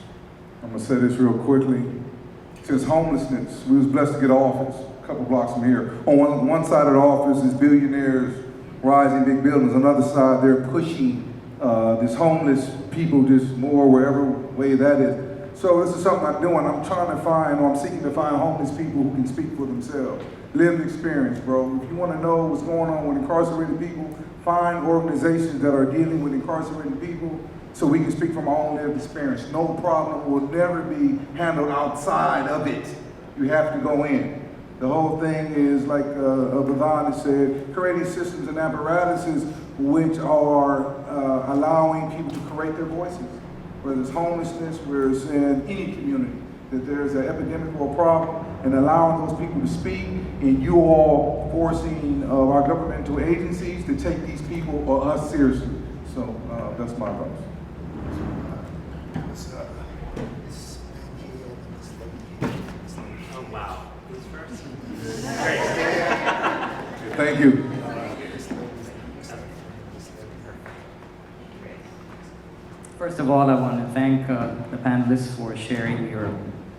I'm gonna say this real quickly. Since homelessness, we was blessed to get an office a couple blocks from here. On one side of the office is billionaires rising big buildings. On the other side, they're pushing this homeless people just more wherever way that is. So this is something I'm doing. I'm seeking to find homeless people who can speak for themselves. Lived experience, bro. If you want to know what's going on with incarcerated people, find organizations that are dealing with incarcerated people so we can speak from our own lived experience. No problem will never be handled outside of it. You have to go in. The whole thing is, like Bavana said, creating systems and apparatuses which are allowing people to create their voices. Whether it's homelessness, whether it's in any community, that there's an epidemic or a problem, and allowing those people to speak, and you all forcing our governmental agencies to take these people or us seriously. So that's my advice. Oh wow. Who's first? Thank you. First of all, I want to thank the panelists for sharing your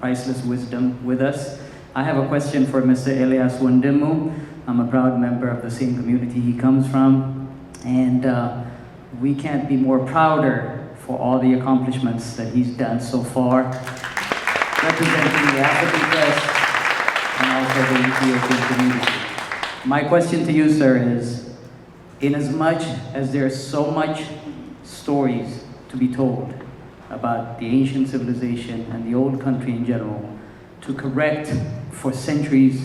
priceless wisdom with us. I have a question for Mr. Elias Wandemu. I'm a proud member of the same community he comes from, and we can't be more prouder for all the accomplishments that he's done so far, representing the African press and also the Ethiopian community. My question to you, sir, is, inasmuch as there's so much stories to be told about the ancient civilization and the old country in general, to correct for centuries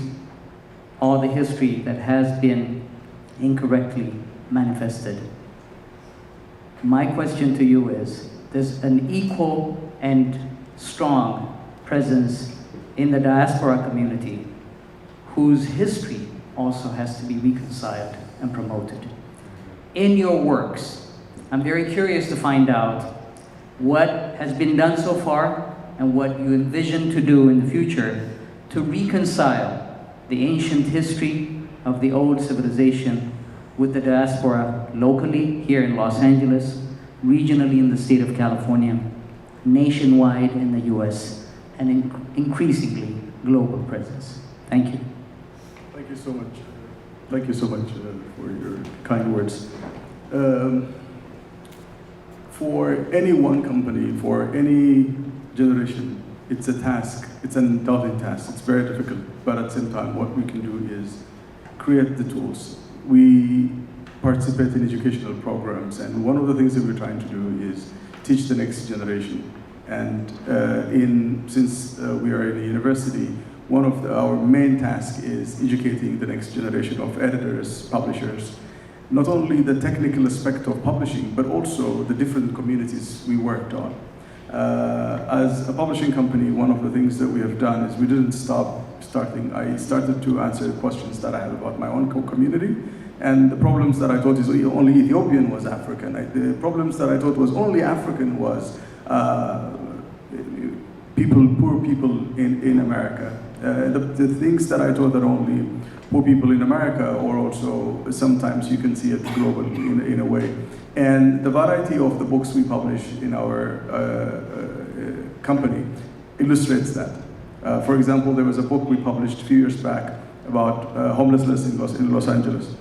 all the history that has been incorrectly manifested. My question to you is, there's an equal and strong presence in the diaspora community whose history also has to be reconciled and promoted. In your works, I'm very curious to find out what has been done so far and what you envision to do in the future to reconcile the ancient history of the old civilization with the diaspora locally here in Los Angeles, regionally in the state of California, nationwide in the US, and increasingly global presence. Thank you. Thank you so much. Thank you so much for your kind words. For any one company, for any generation, it's a task. It's an daunting task. It's very difficult. But at the same time, what we can do is create the tools. We participate in educational programs, and one of the things that we're trying to do is teach the next generation. And since we are in a university, one of our main tasks is educating the next generation of editors, publishers, not only the technical aspect of publishing, but also the different communities we worked on. As a publishing company, one of the things that we have done is we didn't stop starting. I started to answer questions that I had about my own community, and the problems that I thought is only Ethiopian was African. The problems that I thought was only African was poor people in America. The things that I thought that only poor people in America, or also sometimes you can see it global in a way. And the variety of the books we publish in our company illustrates that. For example, there was a book we published a few years back about homelessness in Los Angeles.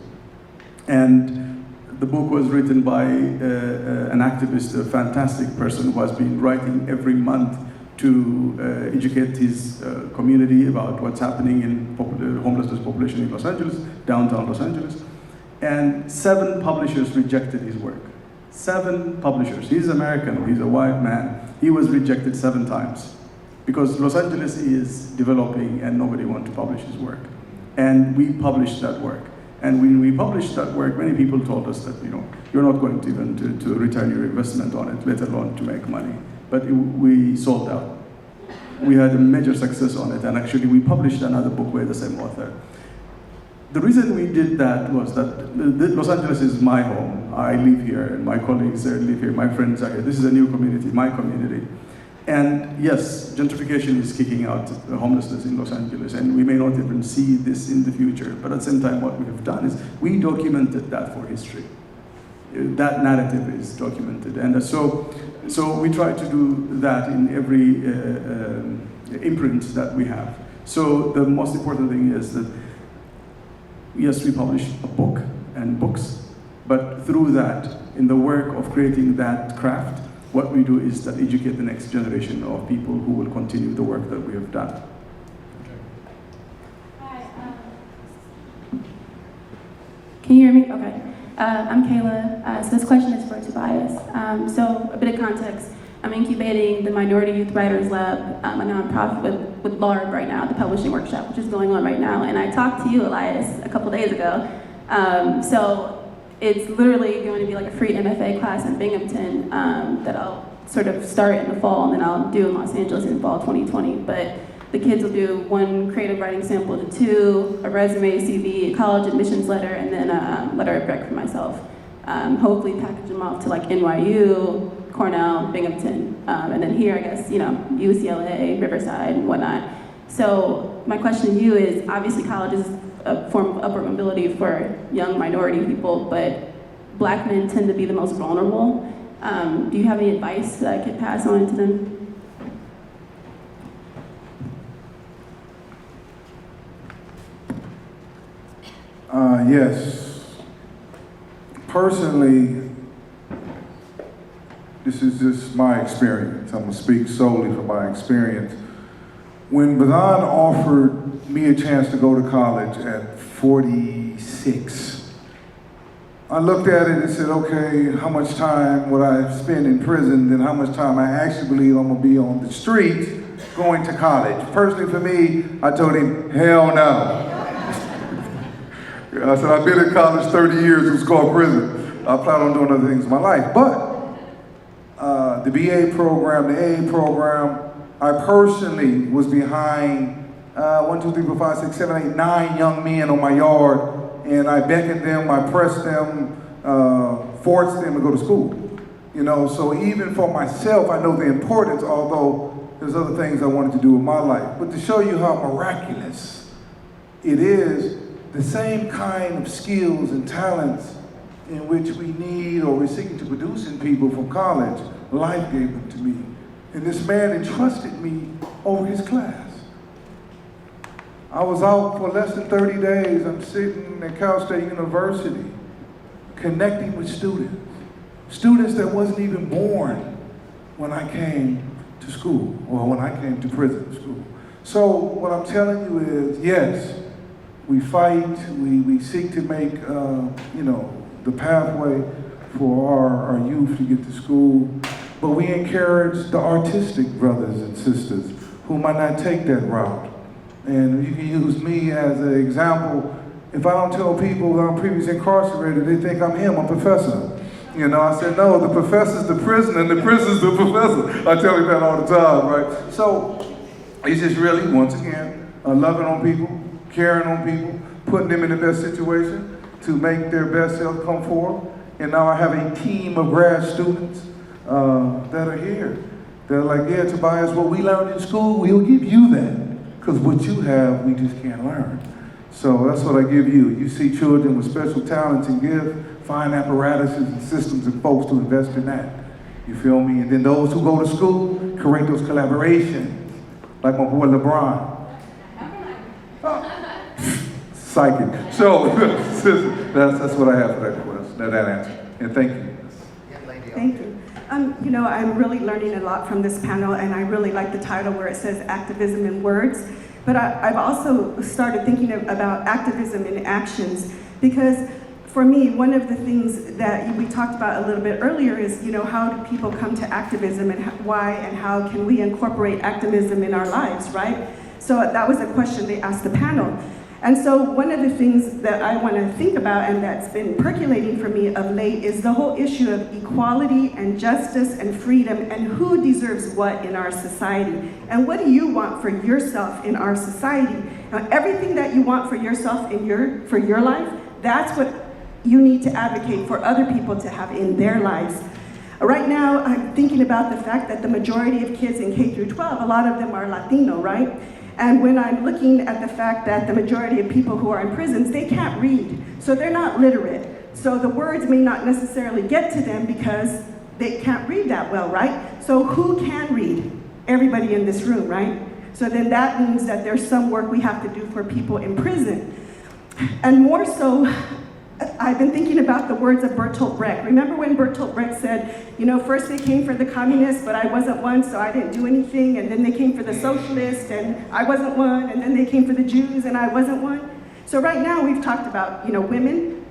And the book was written by an activist, a fantastic person who has been writing every month to educate his community about what's happening in the homelessness population in Los Angeles, downtown Los Angeles. And 7 publishers rejected his work. 7 publishers. He's American, he's a white man. He was rejected 7 times because Los Angeles is developing and nobody wants to publish his work. And we published that work. And when we published that work, many people told us that, you're not going to even to return your investment on it, let alone to make money. But we sold out. We had a major success on it, and actually we published another book with the same author. The reason we did that was that Los Angeles is my home. I live here, and my colleagues live here, my friends are here. This is a new community, my community. And yes, gentrification is kicking out homelessness in Los Angeles, and we may not even see this in the future. But at the same time, what we have done is we documented that for history. That narrative is documented. And so we try to do that in every imprint that we have. So the most important thing is that, yes, we publish a book and books, but through that, in the work of creating that craft, what we do is that educate the next generation of people who will continue the work that we have done. Hi. Can you hear me? Okay. I'm Kayla. So this question is for Tobias. So a bit of context. I'm incubating the Minority Youth Writers Lab, a nonprofit with LARB right now, the Publishing Workshop, which is going on right now. And I talked to you, Elias, a couple days ago. So it's literally going to be like a free MFA class in Binghamton that I'll sort of start in the fall, and then I'll do in Los Angeles in fall 2020. But the kids will do 1 creative writing sample to 2, a resume, CV, a college admissions letter, and then a letter of rec for myself. Hopefully package them off to like NYU, Cornell, Binghamton, and then here, I guess, UCLA, Riverside, and whatnot. So my question to you is, obviously college is a form of upward mobility for young minority people, but Black men tend to be the most vulnerable. Do you have any advice that I could pass on to them? Yes. Personally, this is just my experience. I'm gonna speak solely from my experience. When Bazan offered me a chance to go to college at 46, I looked at it and said, okay, how much time would I spend in prison, then how much time I actually believe I'm gonna be on the street going to college. Personally for me, I told him, hell no. I said, I've been in college 30 years, it was called prison. I plan on doing other things in my life. But the BA program, the AA program, I personally was behind 1, 2, 3, 4, 5, 6, 7, 8, 9 young men on my yard, and I beckoned them, I pressed them, forced them to go to school. You know, so even for myself, I know the importance, although there's other things I wanted to do in my life. But to show you how miraculous it is, the same kind of skills and talents in which we need or we're seeking to produce in people from college, life gave them to me. And this man entrusted me over his class. I was out for less than 30 days. I'm sitting at Cal State University, connecting with students that wasn't even born when I came to school, or when I came to prison school. So what I'm telling you is, yes, we fight, we seek to make, the pathway for our youth to get to school, but we encourage the artistic brothers and sisters who might not take that route. And you can use me as an example. If I don't tell people that I'm previously incarcerated, they think I'm him, I'm professor. You know, I said, no, the professor's the prisoner and the prisoner's the professor. I tell you that all the time, right? So it's just really, once again, loving on people, caring on people, putting them in the best situation to make their best self come forward. And now I have a team of grad students that are here. They're like, yeah, Tobias, what we learned in school, we'll give you that. Because what you have, we just can't learn. So that's what I give you. You see children with special talents and gifts, find apparatuses and systems and folks to invest in that. You feel me? And then those who go to school, create those collaborations. Like my boy LeBron. Psychic. So that's what I have for that question, that answer. And thank you. Thank you. I'm really learning a lot from this panel, and I really like the title where it says activism in words. But I've also started thinking about activism in actions, because for me, one of the things that we talked about a little bit earlier is, how do people come to activism, and why and how can we incorporate activism in our lives, right? So that was a question they asked the panel. And so one of the things that I want to think about, and that's been percolating for me of late, is the whole issue of equality and justice and freedom, and who deserves what in our society. And what do you want for yourself in our society? Now, everything that you want for yourself for your life, that's what you need to advocate for other people to have in their lives. Right now, I'm thinking about the fact that the majority of kids in K through 12, a lot of them are Latino, right? And when I'm looking at the fact that the majority of people who are in prisons, they can't read, so they're not literate. So the words may not necessarily get to them because they can't read that well, right? So who can read? Everybody in this room, right? So then that means that there's some work we have to do for people in prison. And more so, I've been thinking about the words of Bertolt Brecht. Remember when Bertolt Brecht said, first they came for the communists, but I wasn't one, so I didn't do anything, and then they came for the socialists, and I wasn't one, and then they came for the Jews, and I wasn't one. So right now we've talked about, women,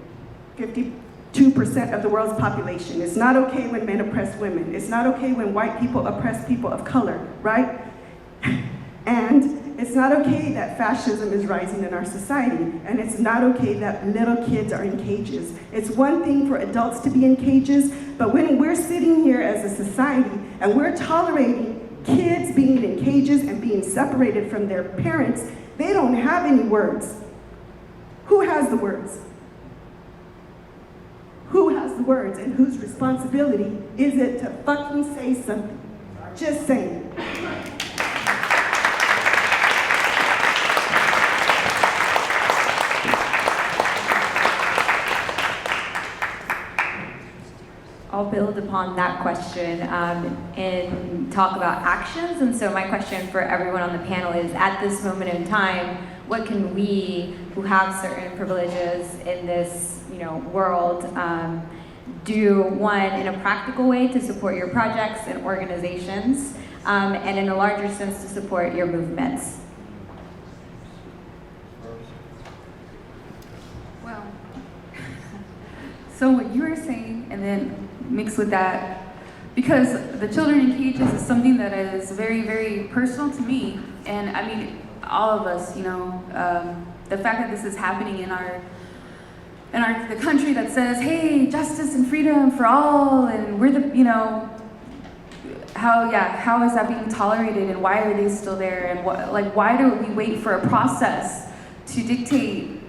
52% of the world's population. It's not okay when men oppress women. It's not okay when white people oppress people of color, right? And it's not okay that fascism is rising in our society, and it's not okay that little kids are in cages. It's one thing for adults to be in cages, but when we're sitting here as a society and we're tolerating kids being in cages and being separated from their parents, they don't have any words. Who has the words? Who has the words, and whose responsibility is it to fucking say something? Just saying. build upon that question and talk about actions. And so my question for everyone on the panel is, at this moment in time, what can we who have certain privileges in this world do, one, in a practical way to support your projects and organizations, and in a larger sense to support your movements? Well, so what you were saying, and then mixed with that, because the children in cages is something that is very, very personal to me, and I mean, all of us, the fact that this is happening in the country that says, hey, justice and freedom for all, and we're the, how is that being tolerated, and why are they still there, and why do we wait for a process to dictate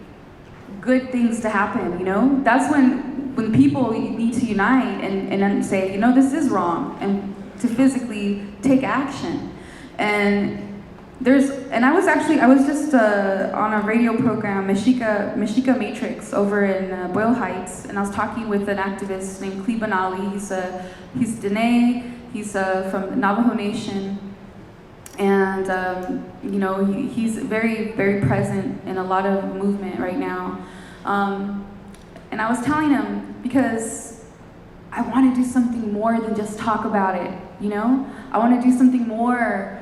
good things to happen, That's when people need to unite and say, this is wrong, and to physically take action. And I was just on a radio program, Mexica Matrix, over in Boyle Heights, and I was talking with an activist named Cleban Ali. He's Dene, he's from Navajo Nation, and he's very, very present in a lot of movement right now. And I was telling him, because I want to do something more than just talk about it, I want to do something more.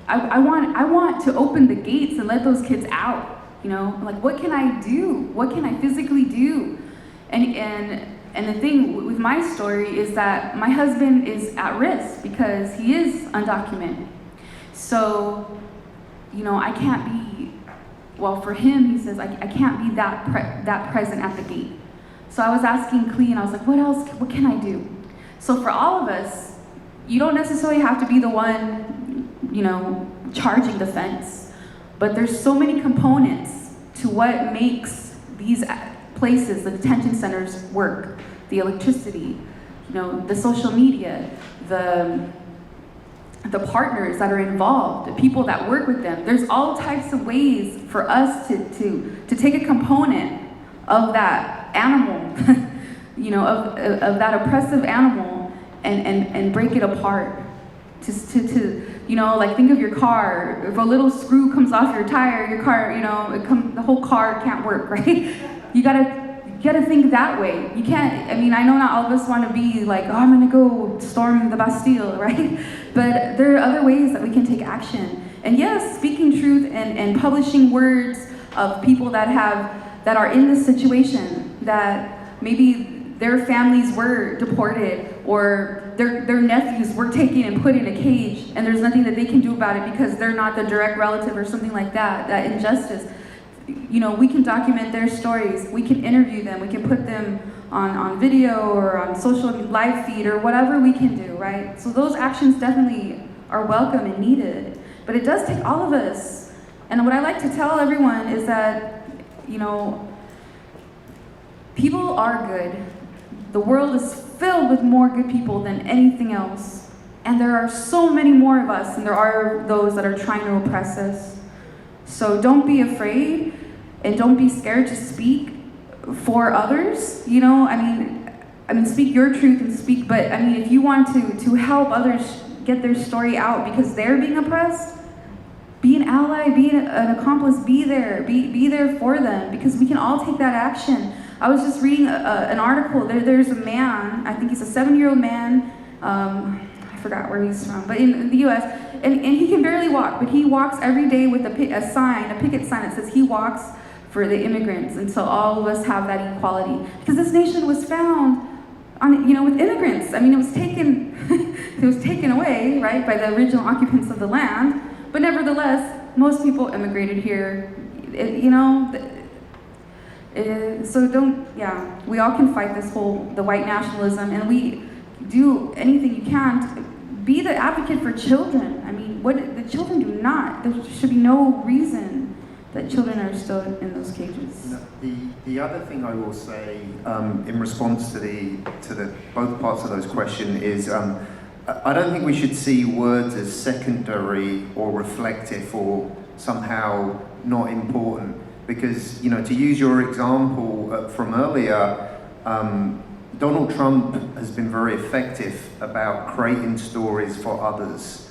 I want to open the gates and let those kids out, what can I do? What can I physically do? And the thing with my story is that my husband is at risk because he is undocumented. So, I can't be, for him, he says, I can't be that present at the gate. So I was asking Clee, and I was like, what else, what can I do? So for all of us, you don't necessarily have to be the one charging the fence. But there's so many components to what makes these places, the detention centers, work. The electricity, the social media, the partners that are involved, the people that work with them. There's all types of ways for us to take a component of that animal, of that oppressive animal and break it apart. Think of your car. If a little screw comes off your tire, your car, the whole car can't work, right? You gotta think that way. You can't, I know not all of us want to be like, oh, I'm gonna go storm the Bastille, right? But there are other ways that we can take action. And yes, speaking truth and publishing words of people that are in this situation, that maybe their families were deported, or their nephews were taken and put in a cage, and there's nothing that they can do about it because they're not the direct relative or something like that, that injustice. We can document their stories, we can interview them, we can put them on video or on social live feed or whatever we can do, right? So those actions definitely are welcome and needed, but it does take all of us. And what I like to tell everyone is that, people are good. The world is filled with more good people than anything else. And there are so many more of us, and there are those that are trying to oppress us. So don't be afraid, and don't be scared to speak for others. Speak your truth and speak, but if you want to help others get their story out because they're being oppressed, be an ally, be an accomplice, be there for them, because we can all take that action. I was just reading an article. There's a man, I think he's a 7-year-old man, I forgot where he's from, but in the US, and he can barely walk, but he walks every day with a picket sign that says he walks for the immigrants until all of us have that equality. Because this nation was found with immigrants. It was taken, it was taken away, right, by the original occupants of the land, but nevertheless, most people immigrated here, we all can fight the white nationalism, and we do anything you can to be the advocate for children. The children do not, there should be no reason that children are still in those cages. The other thing I will say in response to the both parts of those questions is I don't think we should see words as secondary or reflective or somehow not important. Because, to use your example from earlier, Donald Trump has been very effective about creating stories for others,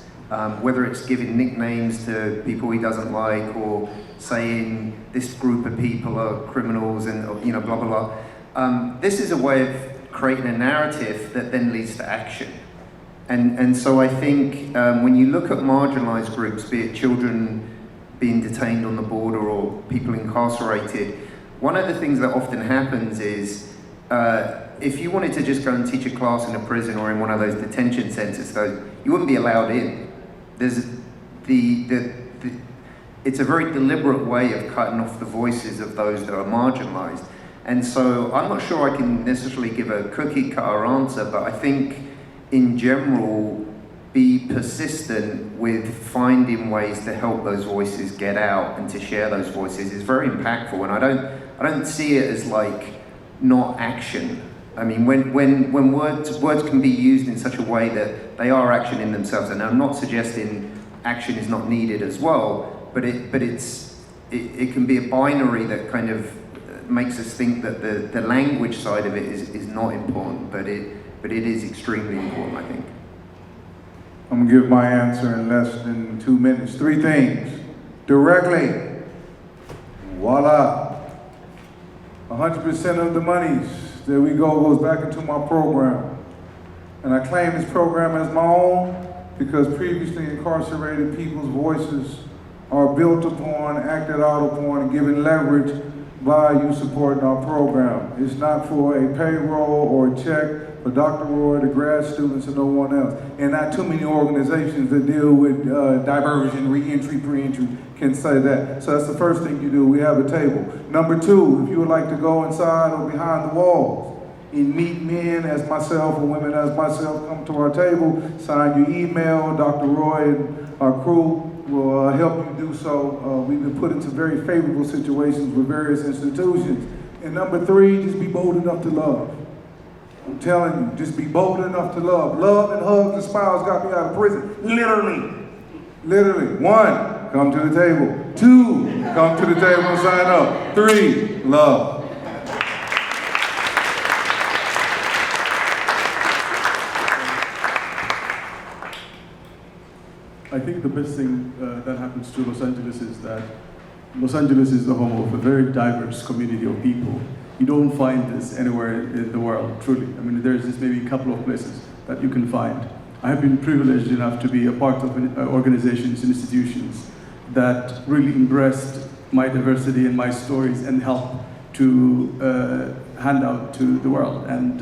whether it's giving nicknames to people he doesn't like or saying this group of people are criminals and blah, blah, blah. This is a way of creating a narrative that then leads to action. And so I think when you look at marginalized groups, be it children being detained on the border or people incarcerated, one of the things that often happens is if you wanted to just go and teach a class in a prison or in one of those detention centers, you wouldn't be allowed in. There's it's a very deliberate way of cutting off the voices of those that are marginalized. And so I'm not sure I can necessarily give a cookie cutter answer, but I think in general, be persistent with finding ways to help those voices get out and to share those voices is very impactful. And I don't see it as like not action. I mean, when words can be used in such a way that they are action in themselves, and I'm not suggesting action is not needed as well, but it can be a binary that kind of makes us think that the language side of it is not important, but it is extremely important, I think. I'm gonna give my answer in less than 2 minutes. 3 things. Directly, voila. 100% of the monies that we goes back into my program. And I claim this program as my own because previously incarcerated people's voices are built upon, acted out upon, and given leverage by you supporting our program. It's not for a payroll or a check for Dr. Roy, the grad students, and no one else. And not too many organizations that deal with diversion, re-entry, pre-entry can say that. So that's the first thing you do. We have a table. Number 2, if you would like to go inside or behind the walls and meet men as myself or women as myself, come to our table, sign your email. Dr. Roy and our crew will help you do so. We've been put into very favorable situations with various institutions. And number 3, just be bold enough to love. I'm telling you, just be bold enough to love. Love and hugs and smiles got me out of prison. Literally. 1, come to the table. 2, come to the table and sign up. 3, love. I think the best thing that happens to Los Angeles is that Los Angeles is the home of a very diverse community of people. You don't find this anywhere in the world, truly. I mean, there's just maybe a couple of places that you can find. I have been privileged enough to be a part of organizations and institutions that really embraced my diversity and my stories and helped to hand out to the world. And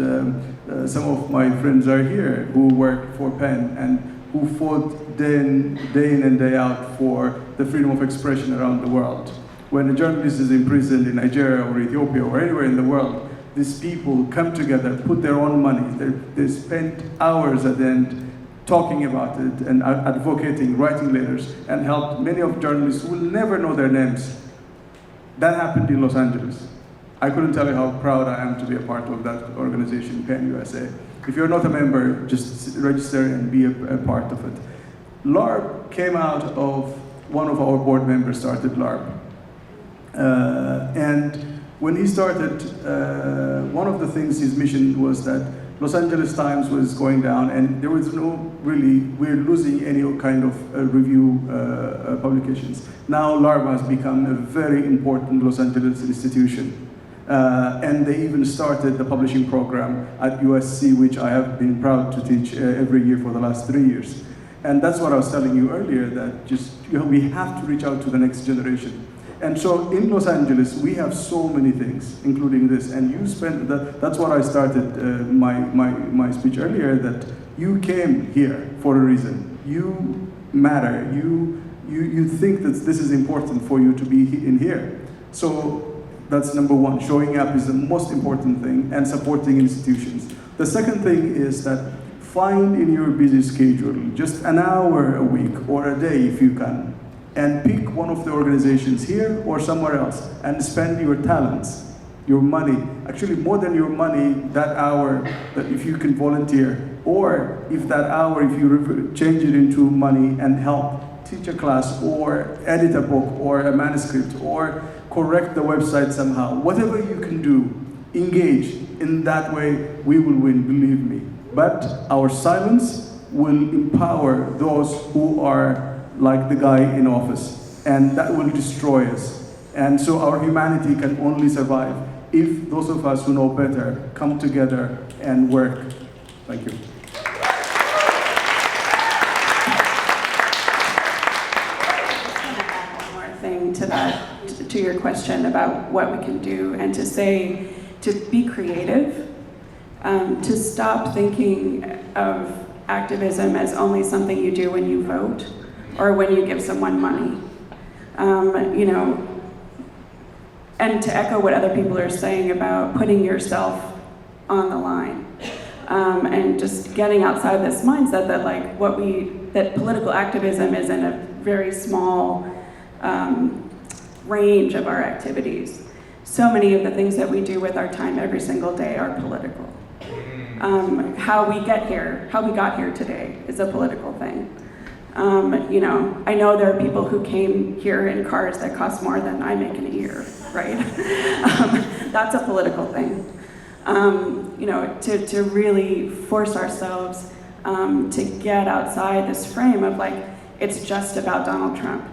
some of my friends are here who work for PEN and who fought day in and day out for the freedom of expression around the world. When a journalist is imprisoned in Nigeria or Ethiopia or anywhere in the world, these people come together, put their own money, they spend hours at the end talking about it and advocating, writing letters, and helped many of journalists who will never know their names. That happened in Los Angeles. I couldn't tell you how proud I am to be a part of that organization, PEN USA. If you're not a member, just register and be a part of it. LARB came out of one of our board members started LARB. And when he started, one of the things, his mission was that Los Angeles Times was going down and there was we're losing any kind of review publications. Now LARB has become a very important Los Angeles institution. And they even started the publishing program at USC, which I have been proud to teach every year for the last 3 years. And that's what I was telling you earlier, that we have to reach out to the next generation. And so in Los Angeles, we have so many things, including this. And you spend that's what I started my speech earlier, that you came here for a reason. You matter. You think that this is important for you to be in here. So that's number 1. Showing up is the most important thing, and supporting institutions. The second thing is that find in your busy schedule just an hour a week or a day if you can, and pick one of the organizations here or somewhere else and spend your talents, your money, actually more than your money, that hour, that if you can volunteer, or if that hour, if you change it into money and help teach a class or edit a book or a manuscript or correct the website somehow, whatever you can do, engage. In that way, we will win, believe me. But our silence will empower those who are like the guy in office, and that will destroy us. And so our humanity can only survive if those of us who know better come together and work. Thank you. Thing to that, to your question about what we can do, and to say, to be creative, to stop thinking of activism as only something you do when you vote or when you give someone money. You know, and to echo what other people are saying about putting yourself on the line, and just getting outside this mindset that that political activism is in a very small range of our activities. So many of the things that we do with our time every single day are political. How we got here today is a political thing. You know, I know there are people who came here in cars that cost more than I make in a year, right? That's a political thing. You know, to really force ourselves to get outside this frame of it's just about Donald Trump.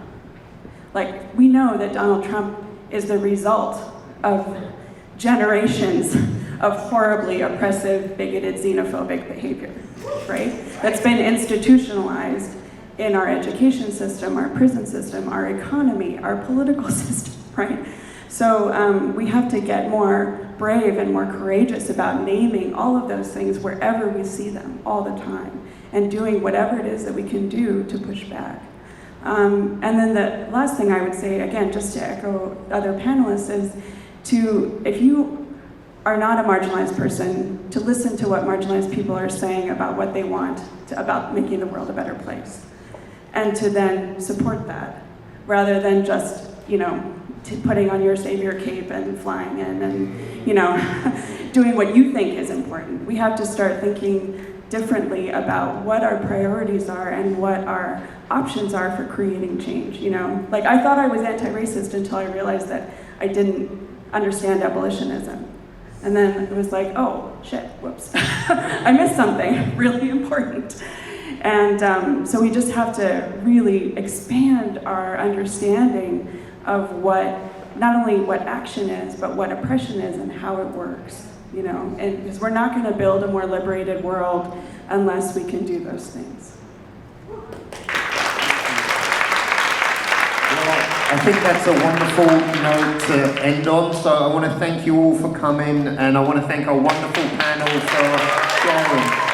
We know that Donald Trump is the result of generations of horribly oppressive, bigoted, xenophobic behavior, right? That's been institutionalized in our education system, our prison system, our economy, our political system, right? So we have to get more brave and more courageous about naming all of those things wherever we see them all the time, and doing whatever it is that we can do to push back. And then the last thing I would say, again, just to echo other panelists, is if you are not a marginalized person, to listen to what marginalized people are saying about what they want, about making the world a better place. And to then support that, rather than just, putting on your savior cape and flying in and, doing what you think is important. We have to start thinking differently about what our priorities are and what our options are for creating change, I thought I was anti-racist until I realized that I didn't understand abolitionism. And then it was oh, shit, whoops. I missed something really important. And so we just have to really expand our understanding of not only what action is, but what oppression is and how it works, and because we're not going to build a more liberated world unless we can do those things. I think that's a wonderful note to end on, so I want to thank you all for coming, and I want to thank our wonderful panel for sharing.